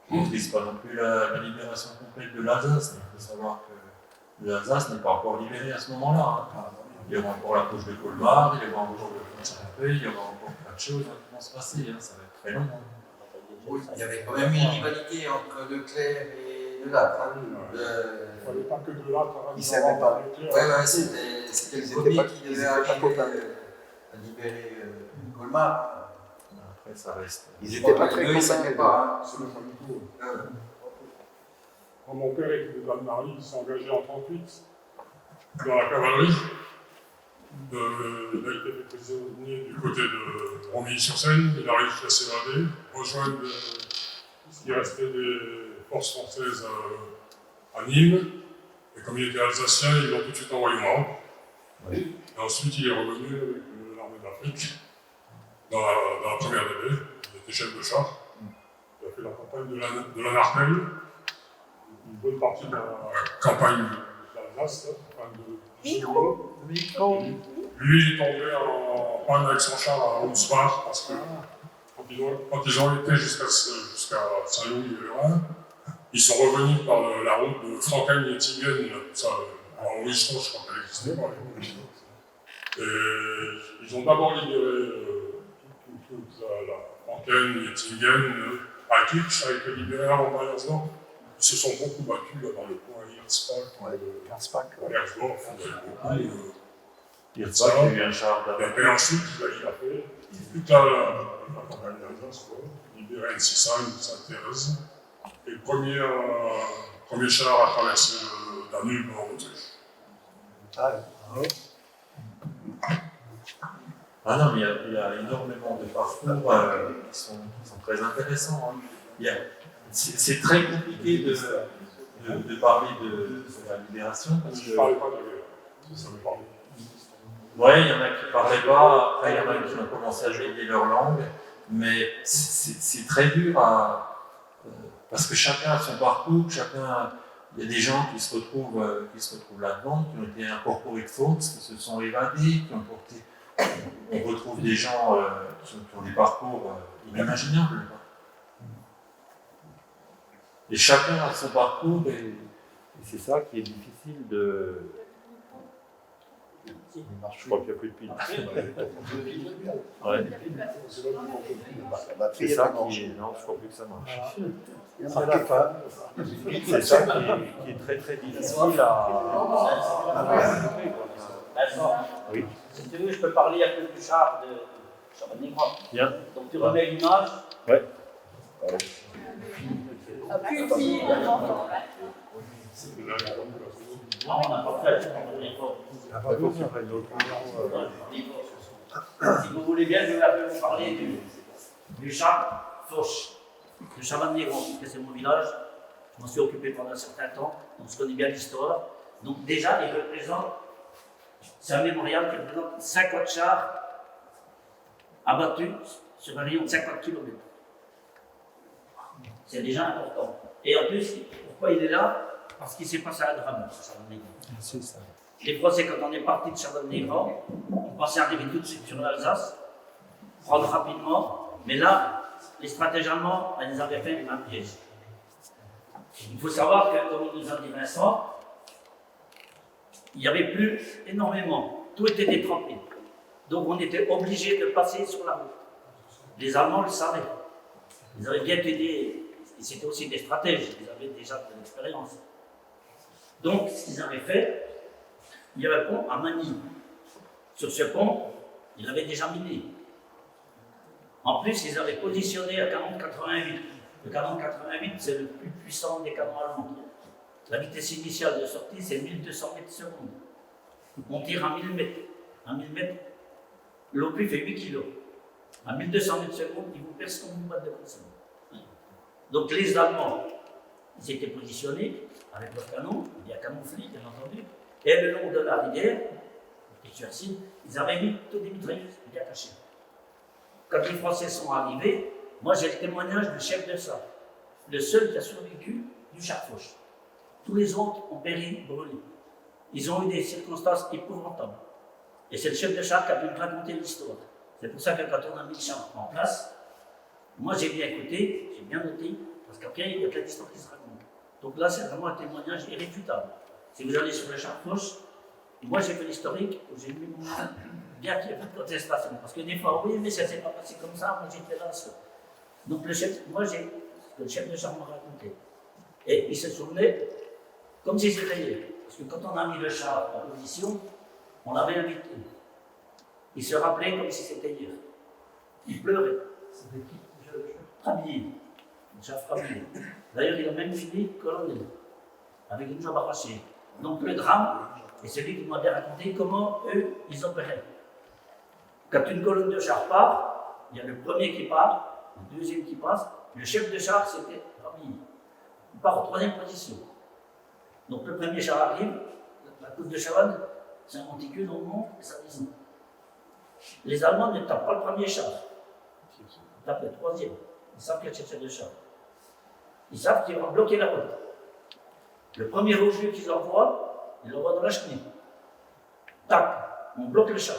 on ne maîtrise pas non plus la libération complète de l'Alsace. Il faut savoir que l'Alsace n'est pas encore libérée à ce moment-là. Hein. Il y aura encore la poche de Colmar, il y aura encore le Pont-Charpé, il y aura encore plein de choses qui vont se passer, hein. Ça va être très long. Hein. Oui, il y avait quand même une rivalité entre Leclerc et Delattre. Il ne fallait pas que Delattre Ils ne savaient pas. Ouais, c'était le premier qui devait arriver à libérer Colmar. Après, ça reste. Ils n'étaient pas très Ils ne savaient pas. C'est le famille tour. Quand mon père était de Dannemarie, il s'est engagé en 1938 dans la cavalerie. Il a été fait prisonnier du côté de Romilly-sur-Seine. Il a réussi à s'évader, rejoindre ce qui restait des forces françaises à Nîmes. Et comme il était alsacien, ils l'ont tout de suite envoyé au Maroc. Oui. Et ensuite, il est revenu avec l'armée d'Afrique dans la première DB. Il était chef de char. Il a fait la campagne de la Narpelle, une bonne partie de la campagne d'Alsace, Micro. Lui est tombé en panne avec son char à Hounsbach parce que quand ils ont été jusqu'à Saint-Louis et le Rhin, ils sont revenus par la route de Franken et Tingen, en Richemont, je crois qu'elle existait pas. Et ils ont d'abord libéré toute la Franken et Tingen. Alkic a été libéré avant Bayersdorf. Ils se sont beaucoup battus là, dans le coin Hirzbach, Herzbach, Herzdorf, il y a eu beaucoup. Hirzbach, il y a eu un char d'abord. Et ensuite, il a fait toute la campagne d'Alsace, libéré Ensisheim, Sainte-Thérèse. Et le premier char a traversé le Danube en Autriche. Ah non, mais il y a énormément de parcours qui sont très intéressants. Hein. C'est très compliqué de parler de la libération. Parce que... Je ne parlais pas de la guerre, ça me parlait. Ouais, il y en a qui ne parlaient pas, après il y en a qui ont commencé à délier leur langue, mais c'est très dur parce que chacun a son parcours, il y a des gens qui se retrouvent là-dedans, qui ont été incorporés de force, qui se sont évadés, qui ont porté. On retrouve des gens qui ont des parcours inimaginables. Et chacun a son parcours, et c'est ça qui est difficile de. Je crois qu'il n'y a plus de piles. Ouais. C'est ça qui est. Non, je crois plus que ça marche. C'est ça qui est très très difficile à. Oui. Si tu veux, je peux parler un peu du char de Chaban-Négrand. Bien. Donc tu remets l'image. Ouais. Non, on n'a pas fait. Si vous voulez bien, je vais un peu vous parler du char Foch, de Chaban-Négrand, parce que c'est mon village. Je m'en suis occupé pendant un certain temps, donc je connais bien l'histoire. Donc déjà, il représente, c'est un mémorial qui représente 50 chars abattus sur un rayon de 50 km. C'est déjà important. Et en plus, pourquoi il est là? Parce qu'il s'est passé un drame à Chaban-Négrand. C'est ça. Les Français, quand on est parti de Chaban-Négrand, on pensait arriver tout de suite sur l'Alsace, prendre rapidement, mais là, les stratèges allemands, ils avaient fait un piège. Il faut savoir que, comme nous a dit Vincent, il n'y avait plus énormément, tout était détrempé. Donc on était obligé de passer sur la route. Les Allemands le savaient. Ils avaient bien aidé, et c'était aussi des stratèges, ils avaient déjà de l'expérience. Donc ce qu'ils avaient fait, il y avait un pont à Manille. Sur ce pont, ils l'avaient déjà miné. En plus, ils avaient positionné un canon 88. Le canon 88, c'est le plus puissant des canons allemands. La vitesse initiale de sortie, c'est 1200 mètres secondes. On tire à 1000 mètres. À 1000 mètres, l'obus fait 8 kg. À 1200 mètres secondes, il vous perce comme une boîte de conserve. Donc les Allemands, ils étaient positionnés avec leur canon, bien camouflés, bien entendu, et le long de la rivière, ils avaient mis toutes des mitrailleuses bien cachées. Quand les Français sont arrivés, moi j'ai le témoignage du chef de ça, le seul qui a survécu du char Foch. Tous les autres ont péri, brûlés. Ils ont eu des circonstances épouvantables. Et c'est le chef de char qui a pu me raconter l'histoire. C'est pour ça que quand on a mis le char en place, moi j'ai bien écouté, j'ai bien noté, parce qu'après il y a plein d'histoires qui se racontent. Donc là c'est vraiment un témoignage irréfutable. Si vous allez sur le char Foch, moi j'ai fait l'historique où j'ai mis mon bien qu'il n'y ait pas de contestation. Parce que des fois, oui, mais ça ne s'est pas passé comme ça, moi j'étais là. Donc le chef, moi j'ai ce que le chef de char m'a raconté. Et il se souvenait comme si c'était hier. Parce que quand on a mis le char en position, on l'avait invité. Il se rappelait comme si c'était hier. Il pleurait. C'était qui? Frabier. Le char Frabier. D'ailleurs, il a même fini colonel, avec une jambe arrachée. Donc le drame, et c'est lui qui m'a bien raconté comment eux, ils opéraient. Quand une colonne de chars part, il y a le premier qui part, le deuxième qui passe, le chef de char, c'était Frabier. Il part en troisième position. Donc le premier char arrive, la côte de Chavannes, c'est un monticule, on monte et ça descend. Les Allemands ne tapent pas le premier char, ils tapent le troisième. Ils savent qu'il y a chef de char. Ils savent qu'ils vont bloquer la route. Le premier obus qu'ils envoient, ils l'envoient dans la chenille. Tac, on bloque le char.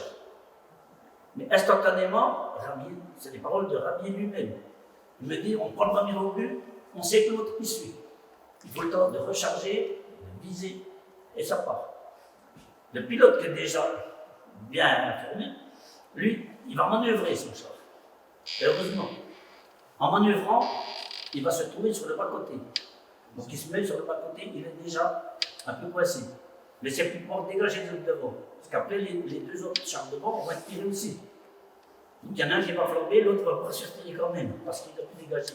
Mais instantanément, Rabier, c'est les paroles de Rabier lui-même. Il me dit, on prend le premier obus, on sait que l'autre y suit. Il faut le temps de recharger, de viser, et ça part. Le pilote qui est déjà bien informé, lui, il va manœuvrer son char. Et heureusement, en manœuvrant, il va se trouver sur le bas-côté. Donc il se met sur le bas-côté, il est déjà un peu coincé. Mais c'est pour pouvoir dégager les autres devant. Parce qu'après, les deux autres chars devant, on va être tirés aussi. Donc il y en a un qui va flamber, l'autre va pas se tirer quand même, parce qu'il doit plus dégager.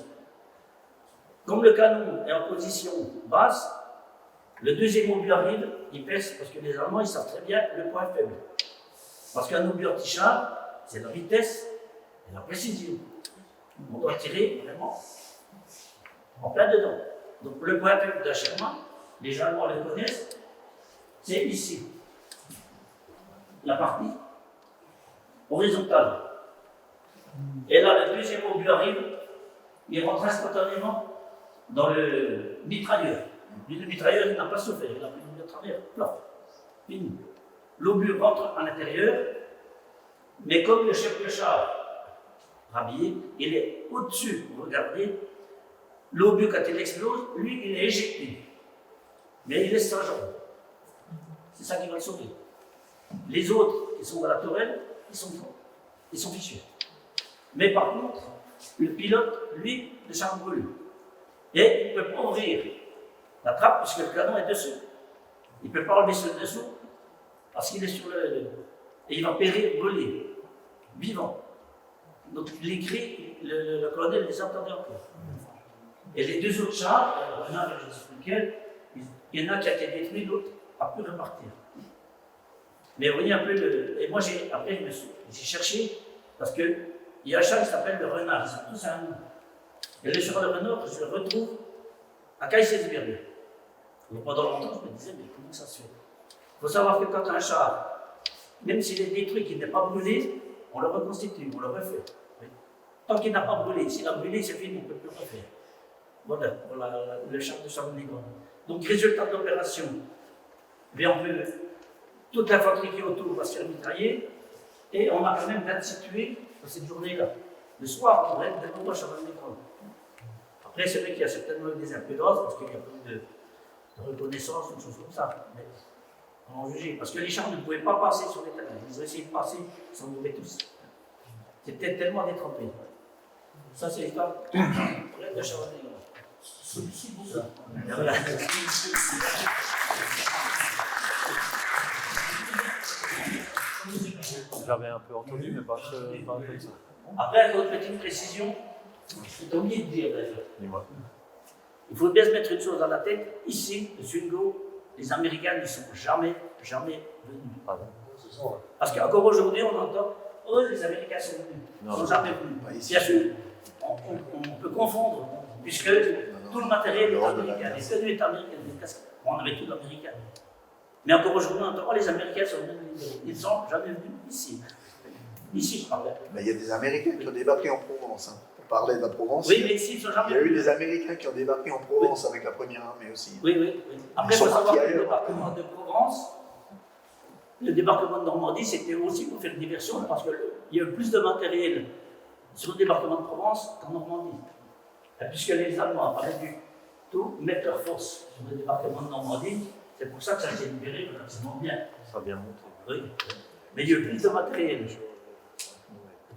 Comme le canon est en position basse, le deuxième obus arrive, il pèse, parce que les Allemands, ils savent très bien le point faible. Parce qu'un obus anti-char, c'est la vitesse et la précision. On doit tirer vraiment en plein dedans. Donc le point faible d'un Sherman, les Allemands le connaissent, c'est ici. La partie horizontale. Et là, le deuxième obus arrive, il rentre instantanément dans le mitrailleur. Le mitrailleur, il n'a pas souffert, il a pris l'obus à travers, plat, fini. L'obus rentre à l'intérieur, mais comme le chef de char rhabillé, il est au-dessus, vous regardez, l'obus, quand il explose, lui, il est éjecté. Mais il laisse sa jambe. C'est ça qui va le sauver. Les autres qui sont dans la tourelle, ils sont fichus. Mais par contre, le pilote, lui, le char brûle. Et il ne peut pas ouvrir la trappe puisque le canon est dessus. Il ne peut pas enlever ce dessous parce qu'il est sur le. Et il va périr brûlé, vivant. Donc les cris, le colonel les entendait encore. Et les deux autres chars, il y en a, je expliquais, il y en a qui a été détruit, l'autre a pu repartir. Mais vous voyez un peu le. Et moi, après, j'ai cherché, parce qu'il y a un chat qui s'appelle le renard, ils sont tous un nom. Et le cheval de renard, je le retrouve à Kaysersberg. Mais pendant longtemps, je me disais, mais comment ça se fait? Il faut savoir que quand un chat, même s'il est détruit, qu'il n'est pas brûlé, on le reconstitue, on le refait. Oui. Tant qu'il n'a pas brûlé, s'il a brûlé, c'est fini, on ne peut plus le refaire. Voilà, pour le char de Chamonix-Grand. Donc, résultat de l'opération, toute l'infanterie qui est autour va se faire mitrailler, et on a quand même 27 tués dans cette journée-là. Le soir, on reste devant Chamonix-Grand. Après, c'est vrai qu'il y a certainement eu des imprudences, parce qu'il y a plus de reconnaissance, une chose comme ça. Mais on en jugeait, parce que les chars ne pouvaient pas passer sur les terrains. Ils ont essayé de passer, ils s'en mouvaient tous. C'était tellement détrempé. Ça, c'est l'histoire de Chamonix-Grand. C'est pour ça. Voilà. J'avais un peu entendu, mais pas comme ça. Après, une autre petite précision, c'est oublié de dire d'ailleurs. Dis-moi. Il faut bien se mettre une chose dans la tête. Ici, le Swingo, les Américains ne sont jamais venus. Ah non. Parce qu'encore aujourd'hui, on entend oh, les Américains sont venus. Ils ne sont jamais venus. Bien sûr, on peut confondre, puisque tout le matériel est américain. Les tenues sont américaines, les casques, on avait tout l'américain. Mais encore aujourd'hui, on entend oh, les Américains sont venus. Ils ne sont jamais venus ici. Ici, je parlais. Mais il y a des Américains qui ont débarqué en Provence. Hein. On parlait de la Provence. Oui, mais ici, ils sont jamais venus. Il y a eu venus. des Américains qui ont débarqué en Provence avec la première armée aussi. Oui. Après, il faut savoir que le débarquement de Provence, le débarquement de Normandie, c'était aussi pour faire une diversion, parce qu'il y a eu plus de matériel sur le débarquement de Provence qu'en Normandie. Et puisque les Allemands avaient dû tout mettre leur force sur le débarquement de Normandie, c'est pour ça que ça s'est libéré relativement bien. Ça a bien monté. Oui. Mais il y a eu plus de matériel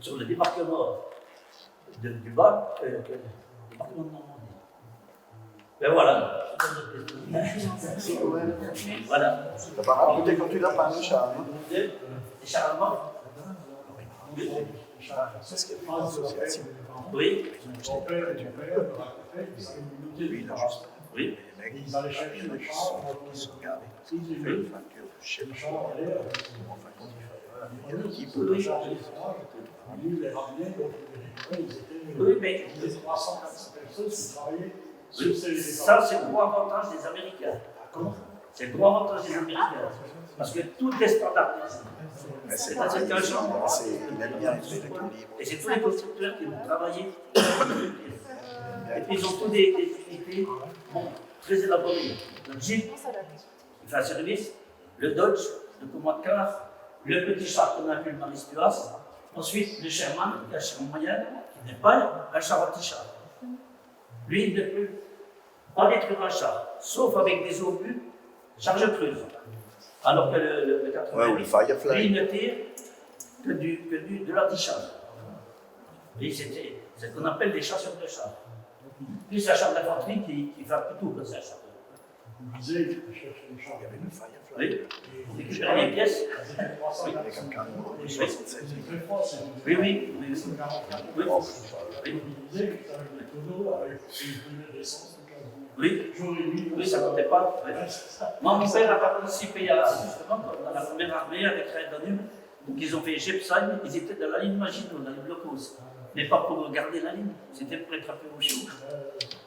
sur le débarquement du bas que le débarquement de Normandie. Ben voilà. Merci quand même. Voilà. T'as pas raconté quand tu l'as pas, le char. Hein. Les chars allemands. C'est ce qu'il y a une association. Oui. Mon père et ton père me racontaient qu'ils avaient une unité de char. Oui. Les mecs, ils allaient chercher les chars qui sont gardés. Ils ont fait une facture, je sais pas. Enfin, il y a qui peut le charger. Lui, les ramenait, donc ils étaient Oui, mais 300-400 personnes qui travaillaient sur oui, ces ça, c'est le gros avantage des Américains. C'est le gros avantage des Américains. Parce que tout est standardisé. C'est pas qu'un genre. Il aime bien être libre. Et c'est tous les constructeurs qui vont travailler. Et puis ils ont tous des unités très élaborées. Le Jeep, il fait un service. Le Dodge, le commode car, le petit char qu'on a vu, le Marie Stuart. Ensuite, le Sherman, qui est un char moyen, qui n'est pas un char anti-char. Lui, il ne peut pas détruire un char, sauf avec des obus charge creuse. Alors que le 88, Firefly. lui, il ne tire que de l'anti-char. C'est ce qu'on appelle des chasseurs de chars. Plus la chambre d'infanterie qui fait un peu tout, ça. Vous disiez que vous cherchez des chars. Il y avait le Firefly. Oui, vous récupérez les pièces. Avec un canon de 76 mm. Oui, oui, oui. Oui. Oui, oui, ça ne comptait pas. Ouais. Moi, mon père a participé à, justement, dans la première armée avec Danube. Donc, ils ont fait Jepsheim, ils étaient dans la ligne Maginot, dans les blockhaus. Mais pas pour garder la ligne, c'était pour être appelés au chaud.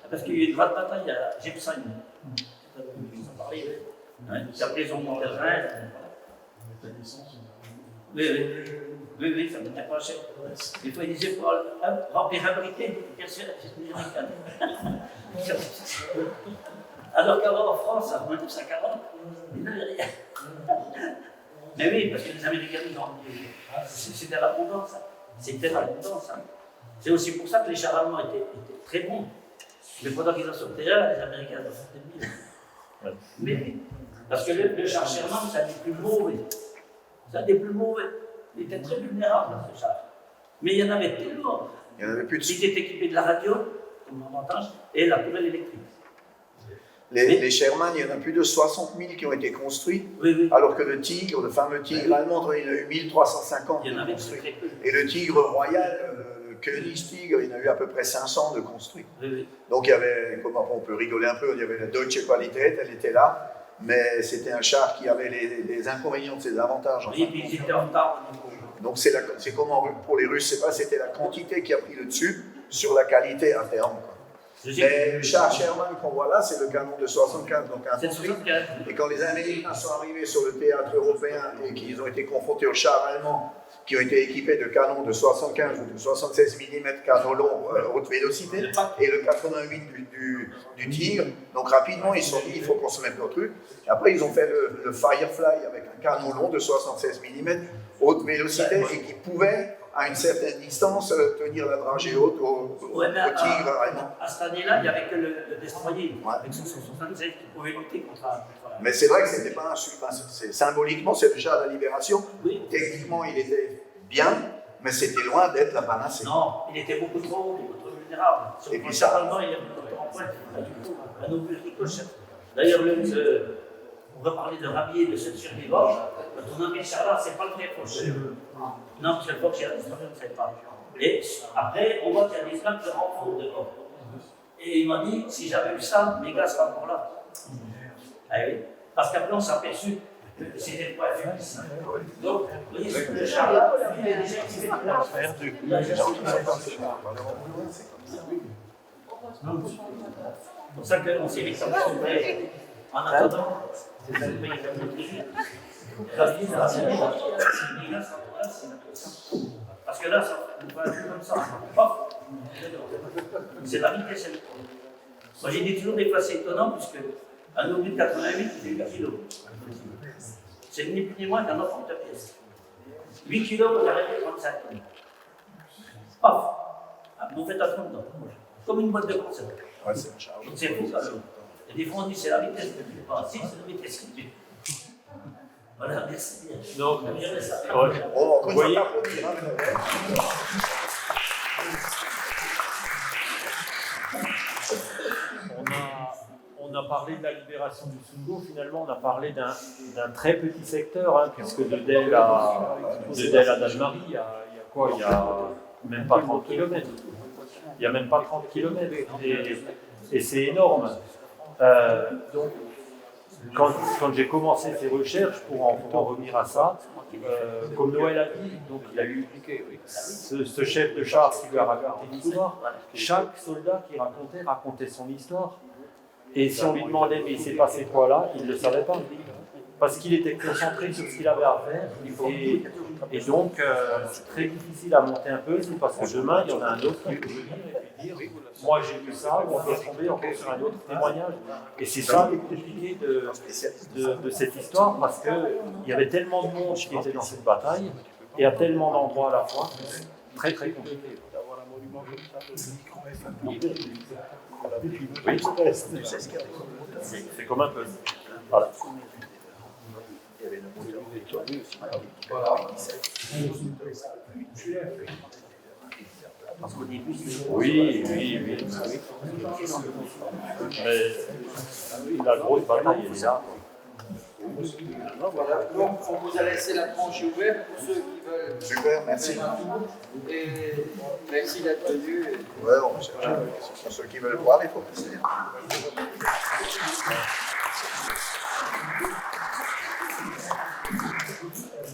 Parce qu'il y a eu une grande bataille à Jepsheim. Ils ont parlé, oui. Puis après, ils ont monté le Rhin. Oui, ça ne m'était pas cher. Des fois, ils disaient pour remplir un briquet, alors qu'avant en France, en 1940, ils n'avaient rien. Mais oui, parce que les Américains, c'était l'abondance. C'était l'abondance. C'est aussi pour ça que les chars allemands étaient très bons. Mais pendant qu'ils en sortaient là, les Américains en sortaient mieux. Mais oui, parce que le char Sherman, c'est un des plus mauvais. C'est un des plus mauvais. Il était très vulnérable, ce char. Mais il y en avait tellement. Il n'y en avait plus de Il était équipé de la radio, comme avantage, et la tourelle électrique. Les Sherman, il y en a plus de 60 000 qui ont été construits, oui. Alors que le Tigre, le fameux Tigre allemand, il y en a eu 1350 il y en avait construits. très peu. Et le Tigre royal, le Königstigre, il y en a eu à peu près 500 de construits. Oui. Donc il y avait, comment on peut rigoler un peu, il y avait la Deutsche Qualität, elle était là, mais c'était un char qui avait les inconvénients de ses avantages. Oui, puis ils étaient en retard. Donc c'est comment pour les Russes, c'était la quantité qui a pris le dessus sur la qualité à terme. Mais le char Sherman qu'on voit là, c'est le canon de 75, donc un infanterie. Et quand les Américains sont arrivés sur le théâtre européen et qu'ils ont été confrontés aux chars allemands qui ont été équipés de canons de 75 ou de 76 mm canons longs haute vélocité et le 88 du Tigre, donc rapidement ils se sont dit il faut qu'on se mette nos trucs. Et après ils ont fait le Firefly avec un canon long de 76 mm haute vélocité et qui pouvait à une certaine distance tenir la dragée haute au Tigre allemand. À cette année-là, il n'y avait que le destroyer avec son 77 qui pouvait lutter contre un. Mais c'est vrai que c'était pas symboliquement, c'est le char de la libération. Oui. Techniquement, il était bien, mais c'était loin d'être la panacée. Non, il était beaucoup trop vulnérable. Et puis ça. Normalement, il y a beaucoup trop en pointe. Un obus ricochet. D'ailleurs, on va parler de Rabier, de cette survivance. Quand on a mis ce char-là, c'est pas le vrai Foch. Non, parce que le Foch, il y a des historiens, on ne sait pas. Et après, on voit qu'il y a des flammes qui renforcent dehors. Et il m'a dit, si j'avais eu ça, mes gars seraient encore là. Ah oui, parce qu'après on s'est aperçu que c'était le point fixe. Donc, vous voyez, le char là, il est déjà activé de là. Il a déjà activé de là. C'est pour ça qu'on s'est mis comme ça. En attendant, c'est ça le pays de la vie. Parce que là, ça ne va plus comme ça. C'est la vitesse, c'est le problème. Moi, j'ai dit toujours des fois, c'est étonnant, puisque un obus de 88, il fait 8 kg. C'est ni plus ni moins qu'un enfant de pièce. 8 kg, vous arrêtez 35 kg. Paf! Vous faites un trou dedans. Comme une boîte de conserve. Ouais, c'est un char. C'est fou, ça. Et des fois, on dit c'est la vitesse que tu pas. Si, c'est la vitesse que tu. Voilà, merci bien. Non, on continue à applaudir. On a parlé de la libération du Sundgau, finalement on a parlé d'un très petit secteur, hein, puisque de Delle à Dalmarie, il y a quoi? Il n'y a même pas 30 km. Il n'y a même pas 30 km et c'est énorme. Donc, quand j'ai commencé ces recherches, pour en revenir à ça, comme Noël a dit, donc il a eu ce chef de char qui lui a raconté l'histoire. Chaque soldat qui racontait son histoire. Et si on lui demandait, mais il s'est passé quoi là, il ne le savait pas. Parce qu'il était concentré sur ce qu'il avait à faire. Et donc, c'est très difficile à monter un peu, c'est parce que demain, il y en a un autre qui peut venir et dire moi j'ai vu ça, ou on peut tomber encore sur un autre témoignage. Et c'est ça le compliqué de cette histoire, parce qu'il y avait tellement de monde qui était dans cette bataille, et à tellement d'endroits à la fois, très très compliqué. Oui, c'est comme un peu. Voilà. Il y avait le moteur d'étoile aussi. Parce qu'au début, c'est... Oui. Mais la grosse bataille, elle est là. Voilà, donc on vous a laissé la tranche ouverte pour ceux qui veulent. Super, merci. Et merci d'être venus. Ouais, on va chercher. Pour ceux qui veulent voir, il faut passer.